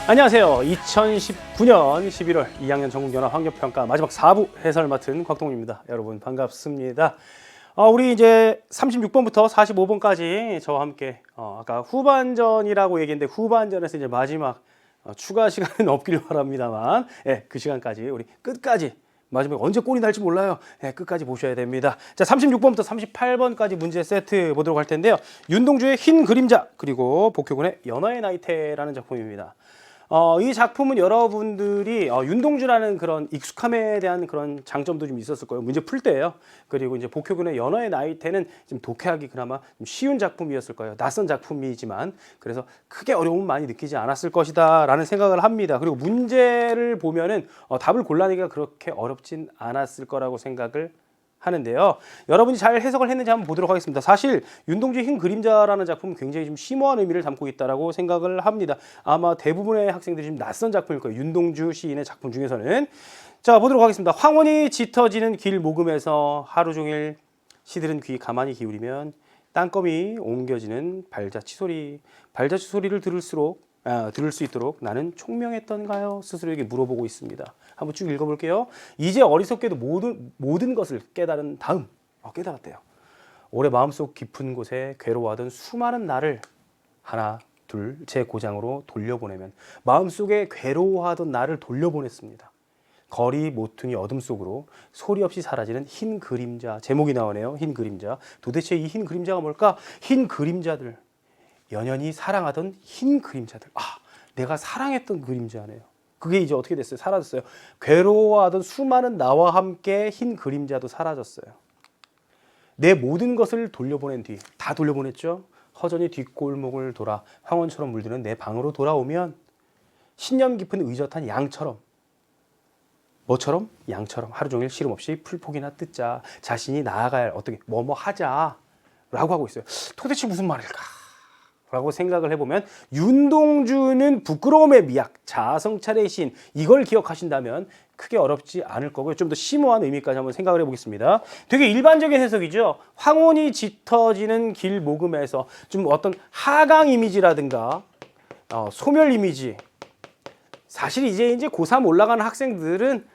안녕하세요. 2019년 11월 2학년 전국연합 학력평가 마지막 4부 해설 맡은 곽동입니다. 여러분 반갑습니다. 우리 이제 36번부터 45번까지 저와 함께 아까 후반전이라고 얘기했는데 후반전에서 이제 마지막 추가 시간은 없길 바랍니다만 그 시간까지 우리 끝까지 마지막에 언제 골이 날지 몰라요. 끝까지 보셔야 됩니다. 자, 36번부터 38번까지 문제 세트 보도록 할 텐데요. 윤동주의 흰 그림자 그리고 복효군의 연어의 나이테라는 작품입니다. 이 작품은 여러분들이 윤동주라는 그런 익숙함에 대한 그런 장점도 좀 있었을 거예요. 문제 풀 때예요. 그리고 이제 복효군의 연어의 나이테는 좀 독해하기 그나마 좀 쉬운 작품이었을 거예요. 낯선 작품이지만 그래서 크게 어려움 많이 느끼지 않았을 것이다라는 생각을 합니다. 그리고 문제를 보면은 답을 골라내기가 그렇게 어렵진 않았을 거라고 생각을 하는데요. 여러분이 잘 해석을 했는지 한번 보도록 하겠습니다. 사실 윤동주의 흰 그림자라는 작품은 굉장히 좀 심오한 의미를 담고 있다고 생각을 합니다. 아마 대부분의 학생들이 좀 낯선 작품일 거예요. 윤동주 시인의 작품 중에서는. 자, 보도록 하겠습니다. 황혼이 짙어지는 길 모금에서 하루 종일 시들은 귀 가만히 기울이면 땅거미 옮겨지는 발자취 소리. 발자취 소리를 들을 수 있도록 나는 총명했던가요? 스스로에게 물어보고 있습니다. 한번 쭉 읽어볼게요. 이제 어리석게도 모든 것을 깨달은 다음 깨달았대요. 올해 마음속 깊은 곳에 괴로워하던 수많은 나를 하나 둘 제 고장으로 돌려보내면 마음속에 괴로워하던 나를 돌려보냈습니다. 거리 모퉁이 어둠 속으로 소리 없이 사라지는 흰 그림자. 제목이 나오네요. 흰 그림자. 도대체 이 흰 그림자가 뭘까? 흰 그림자들. 연연히 사랑하던 흰 그림자들. 내가 사랑했던 그림자네요. 그게 이제 어떻게 됐어요? 사라졌어요. 괴로워하던 수많은 나와 함께 흰 그림자도 사라졌어요. 내 모든 것을 돌려보낸 뒤, 다 돌려보냈죠? 허전히 뒷골목을 돌아 황혼처럼 물드는 내 방으로 돌아오면 신념 깊은 의젓한 양처럼, 뭐처럼? 양처럼 하루 종일 시름 없이 풀포기나 뜯자. 자신이 나아가야 할 어떻게 뭐뭐 하자 라고 하고 있어요. 도대체 무슨 말일까? 라고 생각을 해보면 윤동주는 부끄러움의 미학, 자아성찰의 신, 이걸 기억하신다면 크게 어렵지 않을 거고요. 좀 더 심오한 의미까지 한번 생각을 해보겠습니다. 되게 일반적인 해석이죠. 황혼이 짙어지는 길 모금에서 좀 어떤 하강 이미지라든가 소멸 이미지. 사실 이제 고3 올라가는 학생들은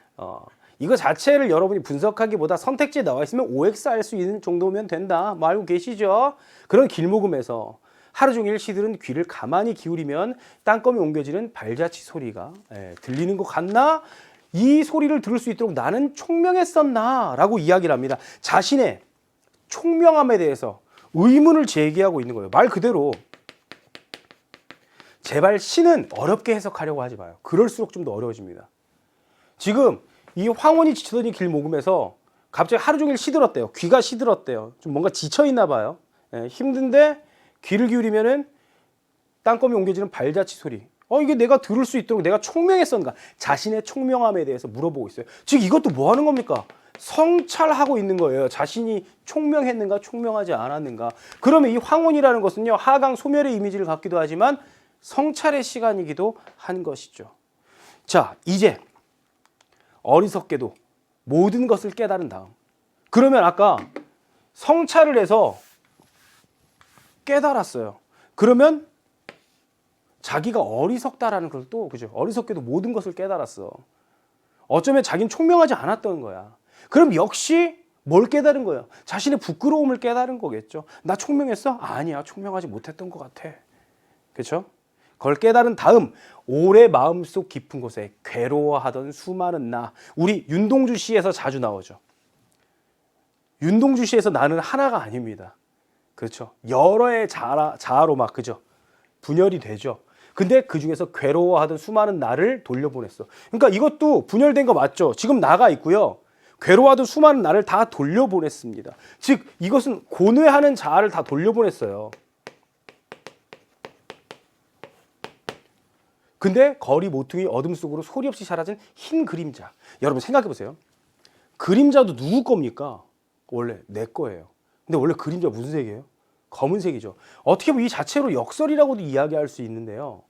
이거 자체를 여러분이 분석하기보다 선택지에 나와 있으면 OX 할 수 있는 정도면 된다. 뭐 알고 계시죠? 그런 길 모금에서 하루 종일 시들은 귀를 가만히 기울이면 땅거미 옮겨지는 발자취 소리가 들리는 것 같나? 이 소리를 들을 수 있도록 나는 총명했었나? 라고 이야기를 합니다. 자신의 총명함에 대해서 의문을 제기하고 있는 거예요. 말 그대로 제발 시는 어렵게 해석하려고 하지 마요. 그럴수록 좀 더 어려워집니다. 지금 이 황혼이 지쳐더니 길 모금에서 갑자기 하루 종일 시들었대요. 귀가 시들었대요. 좀 뭔가 지쳐있나 봐요. 힘든데 귀를 기울이면은 땅거미 옮겨지는 발자취 소리. 이게 내가 들을 수 있도록 내가 총명했었는가? 자신의 총명함에 대해서 물어보고 있어요. 즉 이것도 뭐 하는 겁니까? 성찰하고 있는 거예요. 자신이 총명했는가, 총명하지 않았는가. 그러면 이 황혼이라는 것은요, 하강 소멸의 이미지를 갖기도 하지만 성찰의 시간이기도 한 것이죠. 자, 이제 어리석게도 모든 것을 깨달은 다음. 그러면 아까 성찰을 해서 깨달았어요. 그러면 자기가 어리석다라는 걸 또 그죠? 어리석게도 모든 것을 깨달았어. 어쩌면 자기는 총명하지 않았던 거야. 그럼 역시 뭘 깨달은 거야? 자신의 부끄러움을 깨달은 거겠죠. 나 총명했어? 아니야, 총명하지 못했던 것 같아. 그렇죠? 그걸 깨달은 다음 오래 마음속 깊은 곳에 괴로워하던 수많은 나. 우리 윤동주 시에서 자주 나오죠. 윤동주 시에서 나는 하나가 아닙니다. 그렇죠. 여러의 자아로 막 그죠. 분열이 되죠. 근데 그 중에서 괴로워하던 수많은 나를 돌려보냈어. 그러니까 이것도 분열된 거 맞죠. 지금 나가 있고요. 괴로워하던 수많은 나를 다 돌려보냈습니다. 즉 이것은 고뇌하는 자아를 다 돌려보냈어요. 근데 거리 모퉁이 어둠 속으로 소리 없이 사라진 흰 그림자. 여러분 생각해 보세요. 그림자도 누구 겁니까? 원래 내 거예요. 근데 원래 그림자 무슨 색이에요? 검은색이죠. 어떻게 보면 이 자체로 역설이라고도 이야기할 수 있는데요.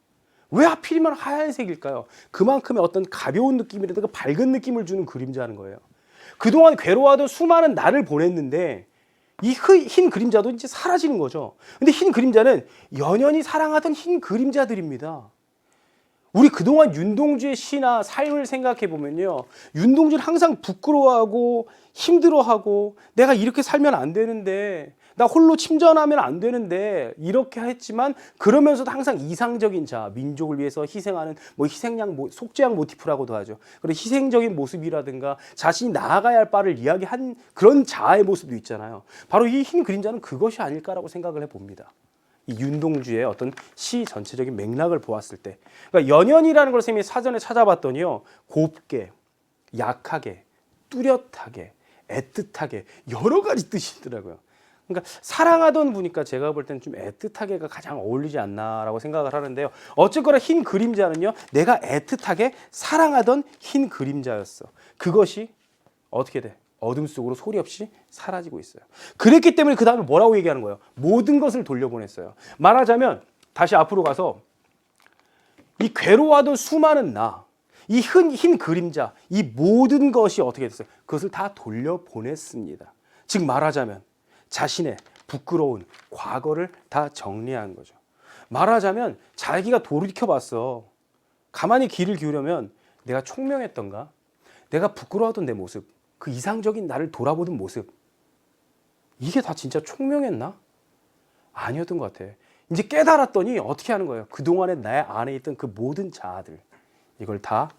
왜 하필이면 하얀색일까요? 그만큼의 어떤 가벼운 느낌이라든가 밝은 느낌을 주는 그림자는 거예요. 그동안 괴로워하던 수많은 나를 보냈는데 이 흰 그림자도 이제 사라지는 거죠. 근데 흰 그림자는 연연히 사랑하던 흰 그림자들입니다. 우리 그동안 윤동주의 시나 삶을 생각해 보면요. 윤동주는 항상 부끄러워하고 힘들어하고 내가 이렇게 살면 안 되는데 나 홀로 침전하면 안 되는데 이렇게 했지만 그러면서도 항상 이상적인 자, 민족을 위해서 희생하는 뭐 희생양, 속죄양 모티프라고도 하죠. 그런 희생적인 모습이라든가 자신이 나아가야 할 바를 이야기한 그런 자아의 모습도 있잖아요. 바로 이 흰 그림자는 그것이 아닐까라고 생각을 해봅니다. 이 윤동주의 어떤 시 전체적인 맥락을 보았을 때, 그러니까 연연이라는 걸 선생님이 사전에 찾아봤더니요, 곱게, 약하게, 뚜렷하게, 애틋하게 여러 가지 뜻이 있더라고요. 그러니까 사랑하던 분이니까 제가 볼 때는 좀 애틋하게가 가장 어울리지 않나라고 생각을 하는데요. 어쨌거나 흰 그림자는요, 내가 애틋하게 사랑하던 흰 그림자였어. 그것이 어떻게 돼? 어둠 속으로 소리 없이 사라지고 있어요. 그랬기 때문에 그 다음에 뭐라고 얘기하는 거예요? 모든 것을 돌려보냈어요. 말하자면 다시 앞으로 가서 이 괴로워하던 수많은 나, 이 흰 그림자, 이 모든 것이 어떻게 됐어요? 그것을 다 돌려보냈습니다. 즉 말하자면 자신의 부끄러운 과거를 다 정리한 거죠. 말하자면 자기가 돌이켜봤어. 가만히 귀를 기울이면 내가 총명했던가? 내가 부끄러워하던 내 모습, 그 이상적인 나를 돌아보던 모습, 이게 다 진짜 총명했나? 아니었던 것 같아. 이제 깨달았더니 어떻게 하는 거예요? 그동안에 내 안에 있던 그 모든 자아들, 이걸 다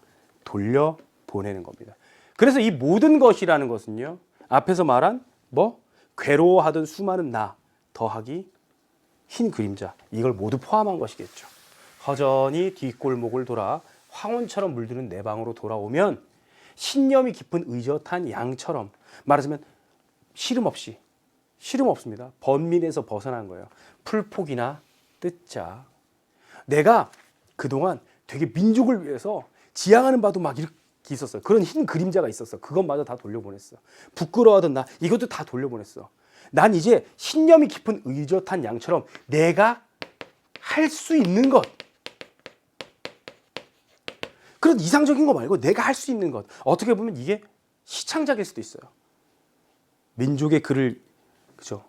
돌려보내는 겁니다. 그래서 이 모든 것이라는 것은요, 앞에서 말한 괴로워하던 수많은 나 더하기 흰 그림자, 이걸 모두 포함한 것이겠죠. 허전히 뒷골목을 돌아 황혼처럼 물드는 내 방으로 돌아오면 신념이 깊은 의젓한 양처럼, 말하자면 시름 없습니다. 번민에서 벗어난 거예요. 풀폭이나 뜯자. 내가 그동안 되게 민족을 위해서 지향하는 바도 막 이렇게 있었어요. 그런 흰 그림자가 있었어. 그것마저 다 돌려보냈어. 부끄러워하던 나, 이것도 다 돌려보냈어. 난 이제 신념이 깊은 의젓한 양처럼 내가 할 수 있는 것, 그런 이상적인 거 말고 내가 할 수 있는 것, 어떻게 보면 이게 시창작일 수도 있어요. 민족의 글을 그죠?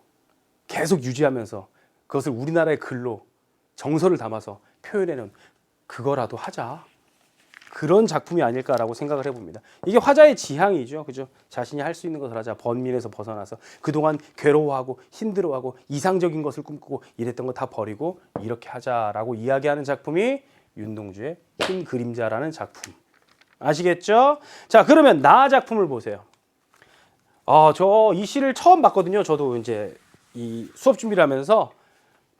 계속 유지하면서 그것을 우리나라의 글로 정서를 담아서 표현해놓은 그거라도 하자. 그런 작품이 아닐까라고 생각을 해봅니다. 이게 화자의 지향이죠. 그죠? 자신이 할 수 있는 것을 하자. 번민에서 벗어나서 그동안 괴로워하고 힘들어하고 이상적인 것을 꿈꾸고 이랬던 거 다 버리고 이렇게 하자라고 이야기하는 작품이 윤동주의 흰 그림자라는 작품. 아시겠죠? 자, 그러면 나 작품을 보세요. 저 이 시를 처음 봤거든요. 저도 이제 이 수업 준비를 하면서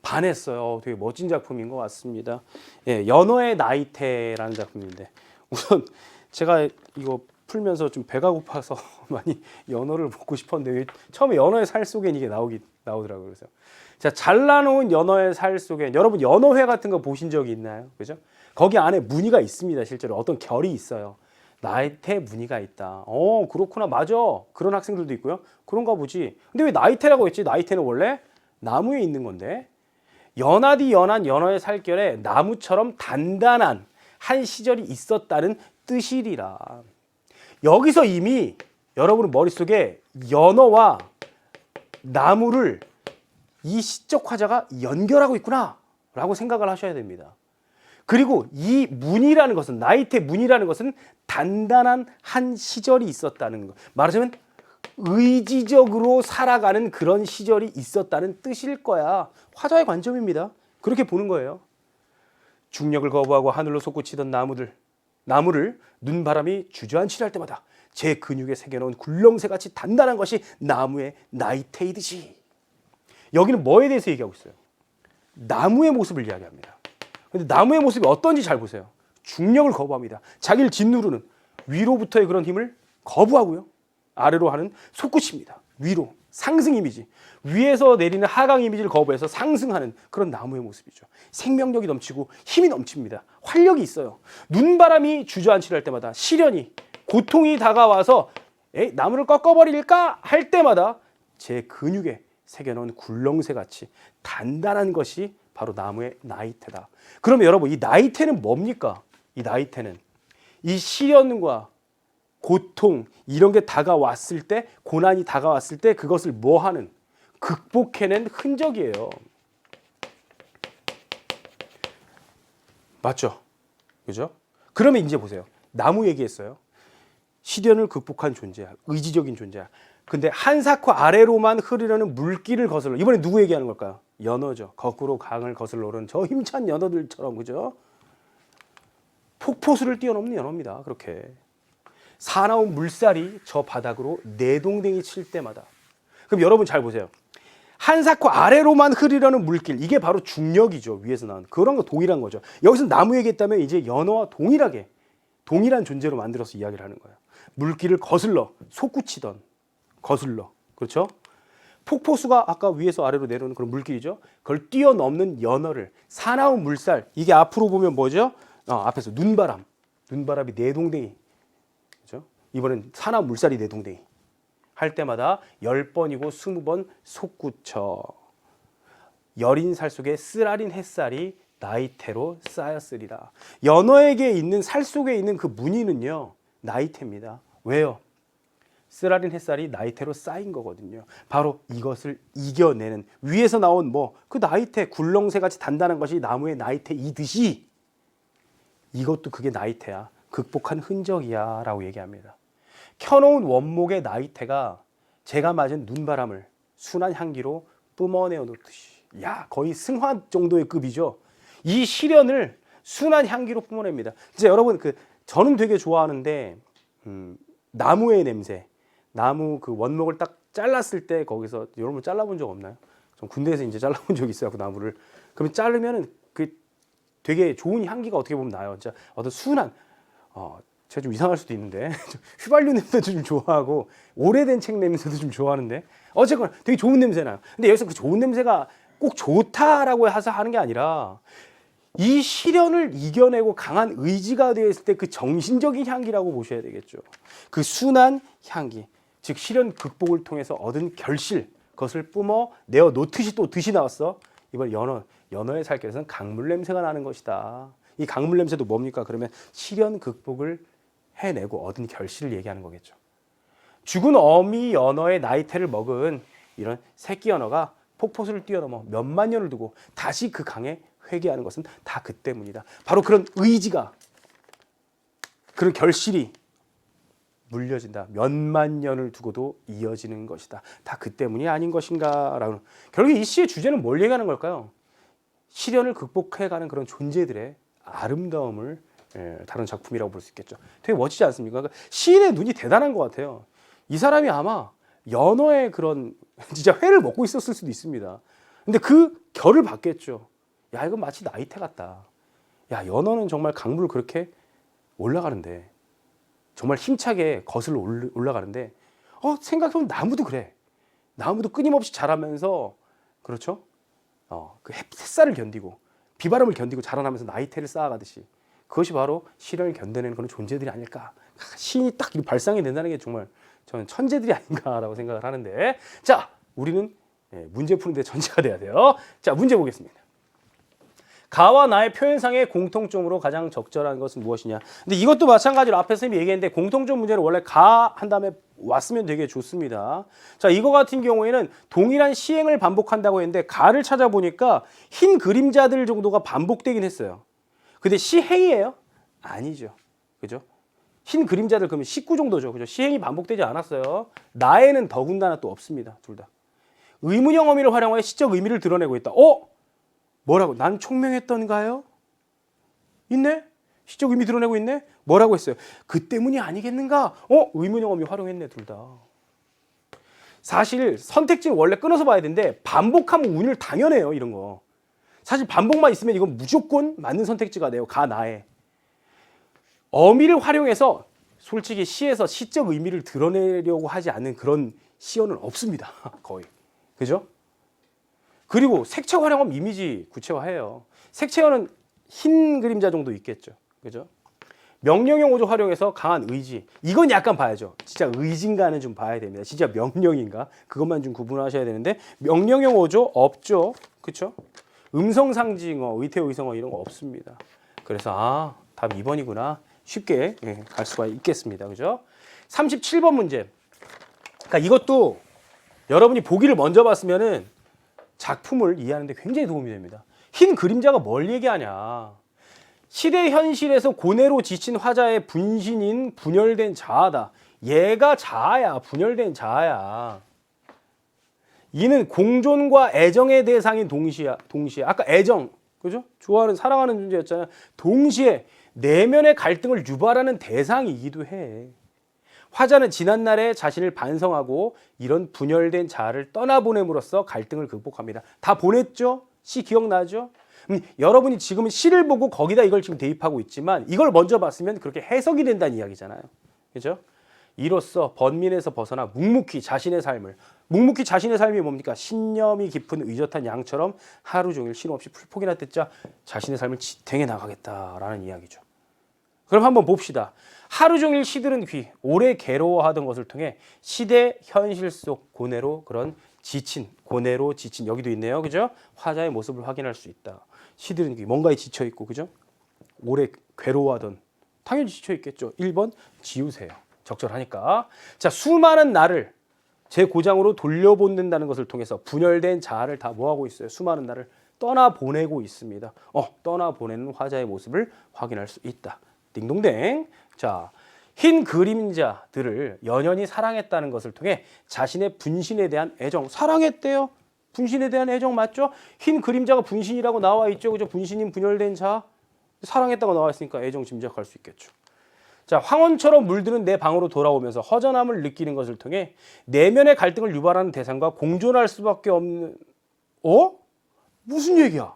반했어요. 되게 멋진 작품인 것 같습니다. 예, 연어의 나이테라는 작품인데, 우선 제가 이거 풀면서 좀 배가 고파서 많이 연어를 먹고 싶었는데 처음에 연어의 살 속엔 이게 나오더라고요. 그래서 자, 잘라놓은 연어의 살 속엔, 여러분 연어회 같은 거 보신 적이 있나요? 그죠? 거기 안에 무늬가 있습니다. 실제로 어떤 결이 있어요. 나이테 무늬가 있다. 그렇구나, 맞아. 그런 학생들도 있고요. 그런가 보지. 근데 왜 나이테라고 했지? 나이테는 원래 나무에 있는 건데, 연하디 연한 연어의 살결에 나무처럼 단단한 한 시절이 있었다는 뜻이리라. 여기서 이미 여러분 머릿속에 연어와 나무를 이 시적 화자가 연결하고 있구나 라고 생각을 하셔야 됩니다. 그리고 이 문이라는 것은, 나이테 문이라는 것은 단단한 한 시절이 있었다는 것, 말하자면 의지적으로 살아가는 그런 시절이 있었다는 뜻일 거야. 화자의 관점입니다. 그렇게 보는 거예요. 중력을 거부하고 하늘로 솟구치던 나무를 눈바람이 주저앉히려 할 때마다 제 근육에 새겨놓은 굴렁쇠같이 단단한 것이 나무의 나이테이듯이. 여기는 뭐에 대해서 얘기하고 있어요? 나무의 모습을 이야기합니다. 근데 나무의 모습이 어떤지 잘 보세요. 중력을 거부합니다. 자기를 짓누르는 위로부터의 그런 힘을 거부하고요, 아래로 하는 솟구칩니다. 위로, 상승 이미지. 위에서 내리는 하강 이미지를 거부해서 상승하는 그런 나무의 모습이죠. 생명력이 넘치고 힘이 넘칩니다. 활력이 있어요. 눈바람이 주저앉히려 할 때마다, 시련이, 고통이 다가와서 나무를 꺾어버릴까 할 때마다 제 근육에 새겨놓은 굴렁쇠같이 단단한 것이 바로 나무의 나이테다. 그러면 여러분, 이 나이테는 뭡니까? 이 나이테는 이 시련과 고통, 이런 게 다가왔을 때, 고난이 다가왔을 때 그것을 뭐하는, 극복해낸 흔적이에요. 맞죠? 그죠? 그러면 이제 보세요. 나무 얘기했어요. 시련을 극복한 존재야. 의지적인 존재야. 근데 한사코 아래로만 흐르려는 물길을 거슬러. 이번에 누구 얘기하는 걸까요? 연어죠. 거꾸로 강을 거슬러 오르는 저 힘찬 연어들처럼, 그죠? 폭포수를 뛰어넘는 연어입니다. 그렇게. 사나운 물살이 저 바닥으로 내동댕이 칠 때마다. 그럼 여러분 잘 보세요. 한사코 아래로만 흐르려는 물길. 이게 바로 중력이죠. 위에서 나온. 그런 거 동일한 거죠. 여기서 나무 얘기했다면 이제 연어와 동일한 존재로 만들어서 이야기를 하는 거예요. 물길을 거슬러 솟구치던 거슬러. 그렇죠? 폭포수가 아까 위에서 아래로 내려오는 그런 물길이죠. 그걸 뛰어넘는 연어를 사나운 물살. 이게 앞으로 보면 뭐죠? 앞에서 눈바람이 내동댕이. 그렇죠? 이번엔 사나운 물살이 내동댕이. 할 때마다 10번이고 20번 솟구쳐. 여린 살 속에 쓰라린 햇살이 나이테로 쌓였으리라. 연어에게 있는 살 속에 있는 그 무늬는요, 나이테입니다. 왜요? 쓰라린 햇살이 나이테로 쌓인 거거든요. 바로 이것을 이겨내는, 위에서 나온 그 나이테, 굴렁쇠 같이 단단한 것이 나무의 나이테이듯이 이것도 그게 나이테야. 극복한 흔적이야 라고 얘기합니다. 켜놓은 원목의 나이테가 제가 맞은 눈바람을 순한 향기로 뿜어내어 놓듯이, 야, 거의 승화 정도의 급이죠. 이 시련을 순한 향기로 뿜어냅니다. 진짜 여러분, 저는 되게 좋아하는데, 나무의 냄새, 나무 그 원목을 딱 잘랐을 때 거기서, 여러분 잘라본 적 없나요? 전 군대에서 이제 잘라본 적이 있어요, 그 나무를. 그러면 자르면은 그 되게 좋은 향기가 어떻게 보면 나요. 진짜 어떤 순한, 제가 좀 이상할 수도 있는데 휘발유 냄새도 좀 좋아하고 오래된 책 냄새도 좀 좋아하는데 어쨌거나 되게 좋은 냄새 나요. 근데 여기서 그 좋은 냄새가 꼭 좋다라고 해서 하는 게 아니라 이 시련을 이겨내고 강한 의지가 되어 있을 때 그 정신적인 향기라고 보셔야 되겠죠. 그 순한 향기, 즉 시련 극복을 통해서 얻은 결실, 그것을 뿜어내어 놓듯이 또 듯이 나왔어. 이번 연어의 살결에서는 강물 냄새가 나는 것이다. 이 강물 냄새도 뭡니까? 그러면 시련 극복을 해내고 얻은 결실을 얘기하는 거겠죠. 죽은 어미 연어의 나이테를 먹은 이런 새끼 연어가 폭포수를 뛰어넘어 몇만 년을 두고 다시 그 강에 회귀하는 것은 다 그 때문이다. 바로 그런 의지가, 그런 결실이 물려진다. 몇만 년을 두고도 이어지는 것이다. 다 그 때문이 아닌 것인가? 라는. 결국 이 시의 주제는 뭘 얘기하는 걸까요? 시련을 극복해가는 그런 존재들의 아름다움을 다룬 작품이라고 볼 수 있겠죠. 되게 멋지지 않습니까? 그러니까 시인의 눈이 대단한 것 같아요. 이 사람이 아마 연어의 그런 진짜 회를 먹고 있었을 수도 있습니다. 근데 그 결을 받겠죠. 야, 이건 마치 나이테 같다. 야, 연어는 정말 강물을 그렇게 올라가는데, 정말 힘차게 거슬러 올라가는데, 생각해보면 나무도 그래. 나무도 끊임없이 자라면서, 그렇죠? 그 햇살을 견디고 비바람을 견디고 자라나면서 나이테를 쌓아가듯이, 그것이 바로 시련을 견뎌내는 그런 존재들이 아닐까. 시인이 딱 발상이 된다는 게 정말 저는 천재들이 아닌가라고 생각을 하는데, 자, 우리는 문제 푸는데 천재가 돼야 돼요. 자, 문제 보겠습니다. 가와 나의 표현상의 공통점으로 가장 적절한 것은 무엇이냐. 근데 이것도 마찬가지로 앞에 선생님이 얘기했는데, 공통점 문제는 원래 가 한 다음에 왔으면 되게 좋습니다. 자, 이거 같은 경우에는 동일한 시행을 반복한다고 했는데, 가를 찾아보니까 흰 그림자들 정도가 반복되긴 했어요. 근데 시행이에요? 아니죠. 그죠? 흰 그림자들 그러면 19 정도죠. 그죠? 시행이 반복되지 않았어요. 나에는 더군다나 또 없습니다. 둘 다. 의문형 어미를 활용하여 시적 의미를 드러내고 있다. 뭐라고? 난 총명했던가요? 있네? 시적 의미 드러내고 있네? 뭐라고 했어요? 그 때문이 아니겠는가? 의문형 어미 활용했네, 둘 다. 사실 선택지를 원래 끊어서 봐야 되는데, 반복하면 운을 당연해요, 이런 거. 사실 반복만 있으면 이건 무조건 맞는 선택지가 돼요. 가, 나에. 어미를 활용해서 솔직히 시에서 시적 의미를 드러내려고 하지 않는 그런 시어는 없습니다. 거의. 그죠? 그리고 색채 활용하면 이미지 구체화해요. 색채어는 흰 그림자 정도 있겠죠. 그죠? 명령형 오조 활용해서 강한 의지. 이건 약간 봐야죠. 진짜 의지인가는 좀 봐야 됩니다. 진짜 명령인가? 그것만 좀 구분하셔야 되는데, 명령형 오조 없죠. 그렇죠? 음성 상징어, 의태어, 의성어 이런 거 없습니다. 그래서 답 2번이구나. 쉽게 갈 수가 있겠습니다. 그죠? 37번 문제. 그러니까 이것도 여러분이 보기를 먼저 봤으면은 작품을 이해하는 데 굉장히 도움이 됩니다. 흰 그림자가 뭘 얘기하냐. 시대 현실에서 고뇌로 지친 화자의 분신인 분열된 자아다. 얘가 자아야. 분열된 자아야. 이는 공존과 애정의 대상인 동시에 아까 애정, 그죠? 좋아하는 사랑하는 존재였잖아요. 동시에 내면의 갈등을 유발하는 대상이기도 해. 화자는 지난날에 자신을 반성하고 이런 분열된 자아를 떠나보냄으로써 갈등을 극복합니다. 다 보냈죠? 시 기억나죠? 여러분이 지금 시를 보고 거기다 이걸 지금 대입하고 있지만 이걸 먼저 봤으면 그렇게 해석이 된다는 이야기잖아요. 그죠? 이로써 번민에서 벗어나 묵묵히 자신의 삶이 뭡니까? 신념이 깊은 의젓한 양처럼 하루 종일 쉼 없이 풀포기나 뜯자 자신의 삶을 지탱해 나가겠다라는 이야기죠. 그럼 한번 봅시다. 하루 종일 시들은 귀, 오래 괴로워하던 것을 통해 시대 현실 속 고뇌로 지친 여기도 있네요. 그죠? 화자의 모습을 확인할 수 있다. 시들은 귀, 뭔가에 지쳐 있고, 그죠? 오래 괴로워하던, 당연히 지쳐 있겠죠. 1번 지우세요. 적절하니까. 자, 수많은 날을 제 고장으로 돌려보낸다는 것을 통해서 분열된 자아를 다 뭐하고 있어요? 수많은 날을 떠나보내고 있습니다. 떠나보내는 화자의 모습을 확인할 수 있다. 딩동댕. 자, 흰 그림자들을 연연히 사랑했다는 것을 통해 자신의 분신에 대한 애정, 사랑했대요. 분신에 대한 애정 맞죠? 흰 그림자가 분신이라고 나와 있죠. 그죠? 분신인 분열된 자. 사랑했다고 나와 있으니까 애정 짐작할 수 있겠죠. 자, 황혼처럼 물드는 내 방으로 돌아오면서 허전함을 느끼는 것을 통해 내면의 갈등을 유발하는 대상과 공존할 수밖에 없는 무슨 얘기야?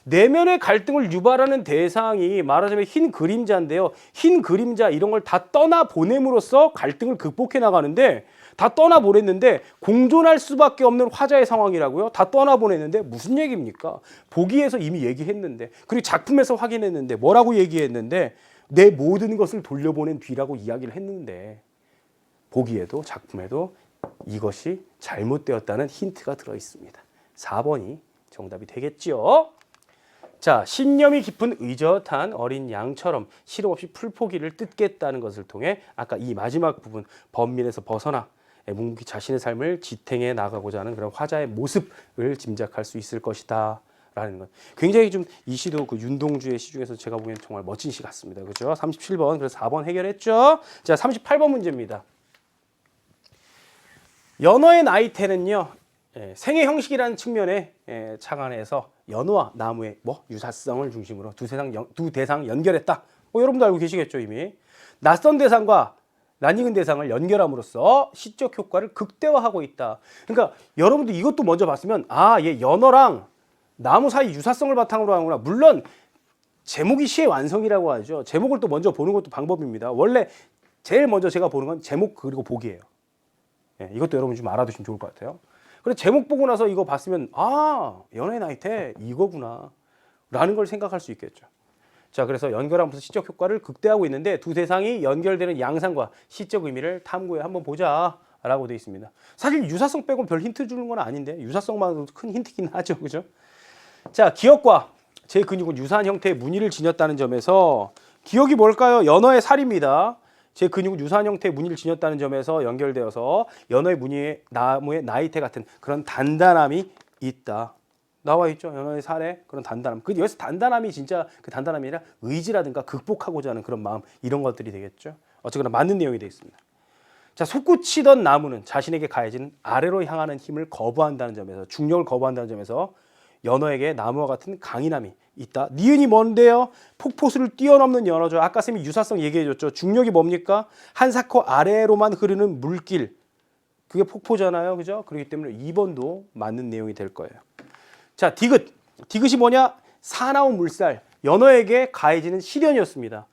내면의 갈등을 유발하는 대상이 말하자면 흰 그림자인데요. 흰 그림자 이런 걸 다 떠나보냄으로써 갈등을 극복해 나가는데 다 떠나보냈는데 공존할 수밖에 없는 화자의 상황이라고요? 다 떠나보냈는데 무슨 얘기입니까? 보기에서 이미 얘기했는데 그리고 작품에서 확인했는데 뭐라고 얘기했는데 내 모든 것을 돌려보낸 뒤라고 이야기를 했는데 보기에도 작품에도 이것이 잘못되었다는 힌트가 들어 있습니다. 4번이 정답이 되겠죠? 자, 신념이 깊은 의젓한 어린 양처럼 시름 없이 풀포기를 뜯겠다는 것을 통해 아까 이 마지막 부분 번민에서 벗어나 묵묵히 자신의 삶을 지탱해 나가고자 하는 그런 화자의 모습을 짐작할 수 있을 것이다 라는 것. 굉장히 좀 이 시도 그 윤동주의 시 중에서 제가 보기엔 정말 멋진 시 같습니다. 그죠? 37번 그래서 4번 해결했죠. 자, 38번 문제입니다. 연어의 나이테는요. 생애 형식이라는 측면에 착안해서 연어와 나무의 유사성을 중심으로 두 대상 연결했다. 여러분도 알고 계시겠죠 이미. 낯선 대상과 낯익은 대상을 연결함으로써 시적 효과를 극대화하고 있다. 그러니까 여러분도 이것도 먼저 봤으면 얘 연어랑 나무 사이 유사성을 바탕으로 하는구나. 물론 제목이 시의 완성이라고 하죠. 제목을 또 먼저 보는 것도 방법입니다. 원래 제일 먼저 제가 보는 건 제목 그리고 보기예요. 이것도 여러분 좀 알아두시면 좋을 것 같아요. 그래 제목 보고 나서 이거 봤으면 연어의 나이테 이거구나 라는 걸 생각할 수 있겠죠. 자, 그래서 연결하면서 시적 효과를 극대화하고 있는데 두 대상이 연결되는 양상과 시적 의미를 탐구해 한번 보자 라고 되어 있습니다. 사실 유사성 빼고 별 힌트 주는 건 아닌데 유사성만으로도 큰 힌트긴 하죠. 그죠? 자, 기억과 제 근육은 유사한 형태의 무늬를 지녔다는 점에서 기억이 뭘까요? 연어의 살입니다. 제 근육은 유사한 형태의 무늬를 지녔다는 점에서 연결되어서 연어의 무늬에 나무의 나이테 같은 그런 단단함이 있다. 나와 있죠. 연어의 살에 그런 단단함. 여기서 단단함이 진짜 그 단단함이 아니라 의지라든가 극복하고자 하는 그런 마음 이런 것들이 되겠죠. 어쨌거나 맞는 내용이 되어 있습니다. 자, 솟구치던 나무는 자신에게 가해지는 아래로 향하는 힘을 거부한다는 점에서 중력을 거부한다는 점에서 연어에게 나무와 같은 강인함이 있다. 니은이 뭔데요? 폭포수를 뛰어넘는 연어죠. 아까 쌤이 유사성 얘기해줬죠. 중력이 뭡니까? 한사코 아래로만 흐르는 물길. 그게 폭포잖아요. 그죠? 그렇기 때문에 2번도 맞는 내용이 될 거예요. 자, 디귿. 디귿이 뭐냐? 사나운 물살. 연어에게 가해지는 시련이었습니다.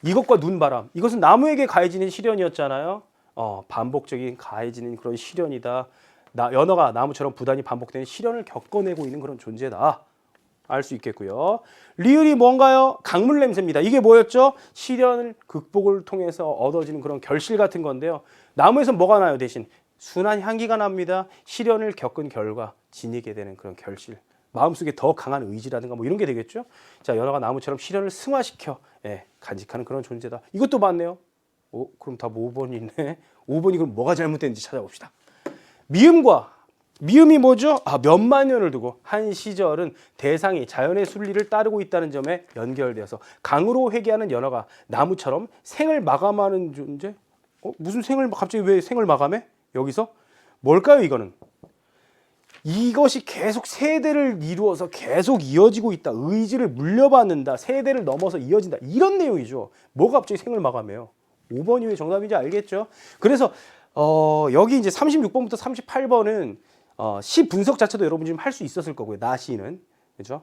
이것과 눈바람. 이것은 나무에게 가해지는 시련이었잖아요. 반복적인 가해지는 그런 시련이다. 연어가 나무처럼 부단히 반복되는 시련을 겪어내고 있는 그런 존재다. 알 수 있겠고요. 리을이 뭔가요? 강물 냄새입니다. 이게 뭐였죠? 시련을 극복을 통해서 얻어지는 그런 결실 같은 건데요. 나무에서 뭐가 나요? 대신 순한 향기가 납니다. 시련을 겪은 결과 지니게 되는 그런 결실. 마음속에 더 강한 의지라든가 이런 게 되겠죠. 자, 연어가 나무처럼 시련을 승화시켜 간직하는 그런 존재다. 이것도 맞네요. 그럼 다 5번이 있네. 5번이 그럼 뭐가 잘못됐는지 찾아봅시다. 미음과 미음이 뭐죠? 몇만 년을 두고 한 시절은 대상이 자연의 순리를 따르고 있다는 점에 연결되어서 강으로 회귀하는 연어가 나무처럼 생을 마감하는 존재? 무슨 생을 갑자기 왜 생을 마감해? 여기서 뭘까요? 이거는 이것이 계속 세대를 이루어서 계속 이어지고 있다. 의지를 물려받는다. 세대를 넘어서 이어진다. 이런 내용이죠. 뭐가 갑자기 생을 마감해요? 5번이 왜 정답인지 알겠죠? 그래서 여기 이제 36번부터 38번은 시 분석 자체도 여러분 지금 할 수 있었을 거고요. 나시는. 그죠?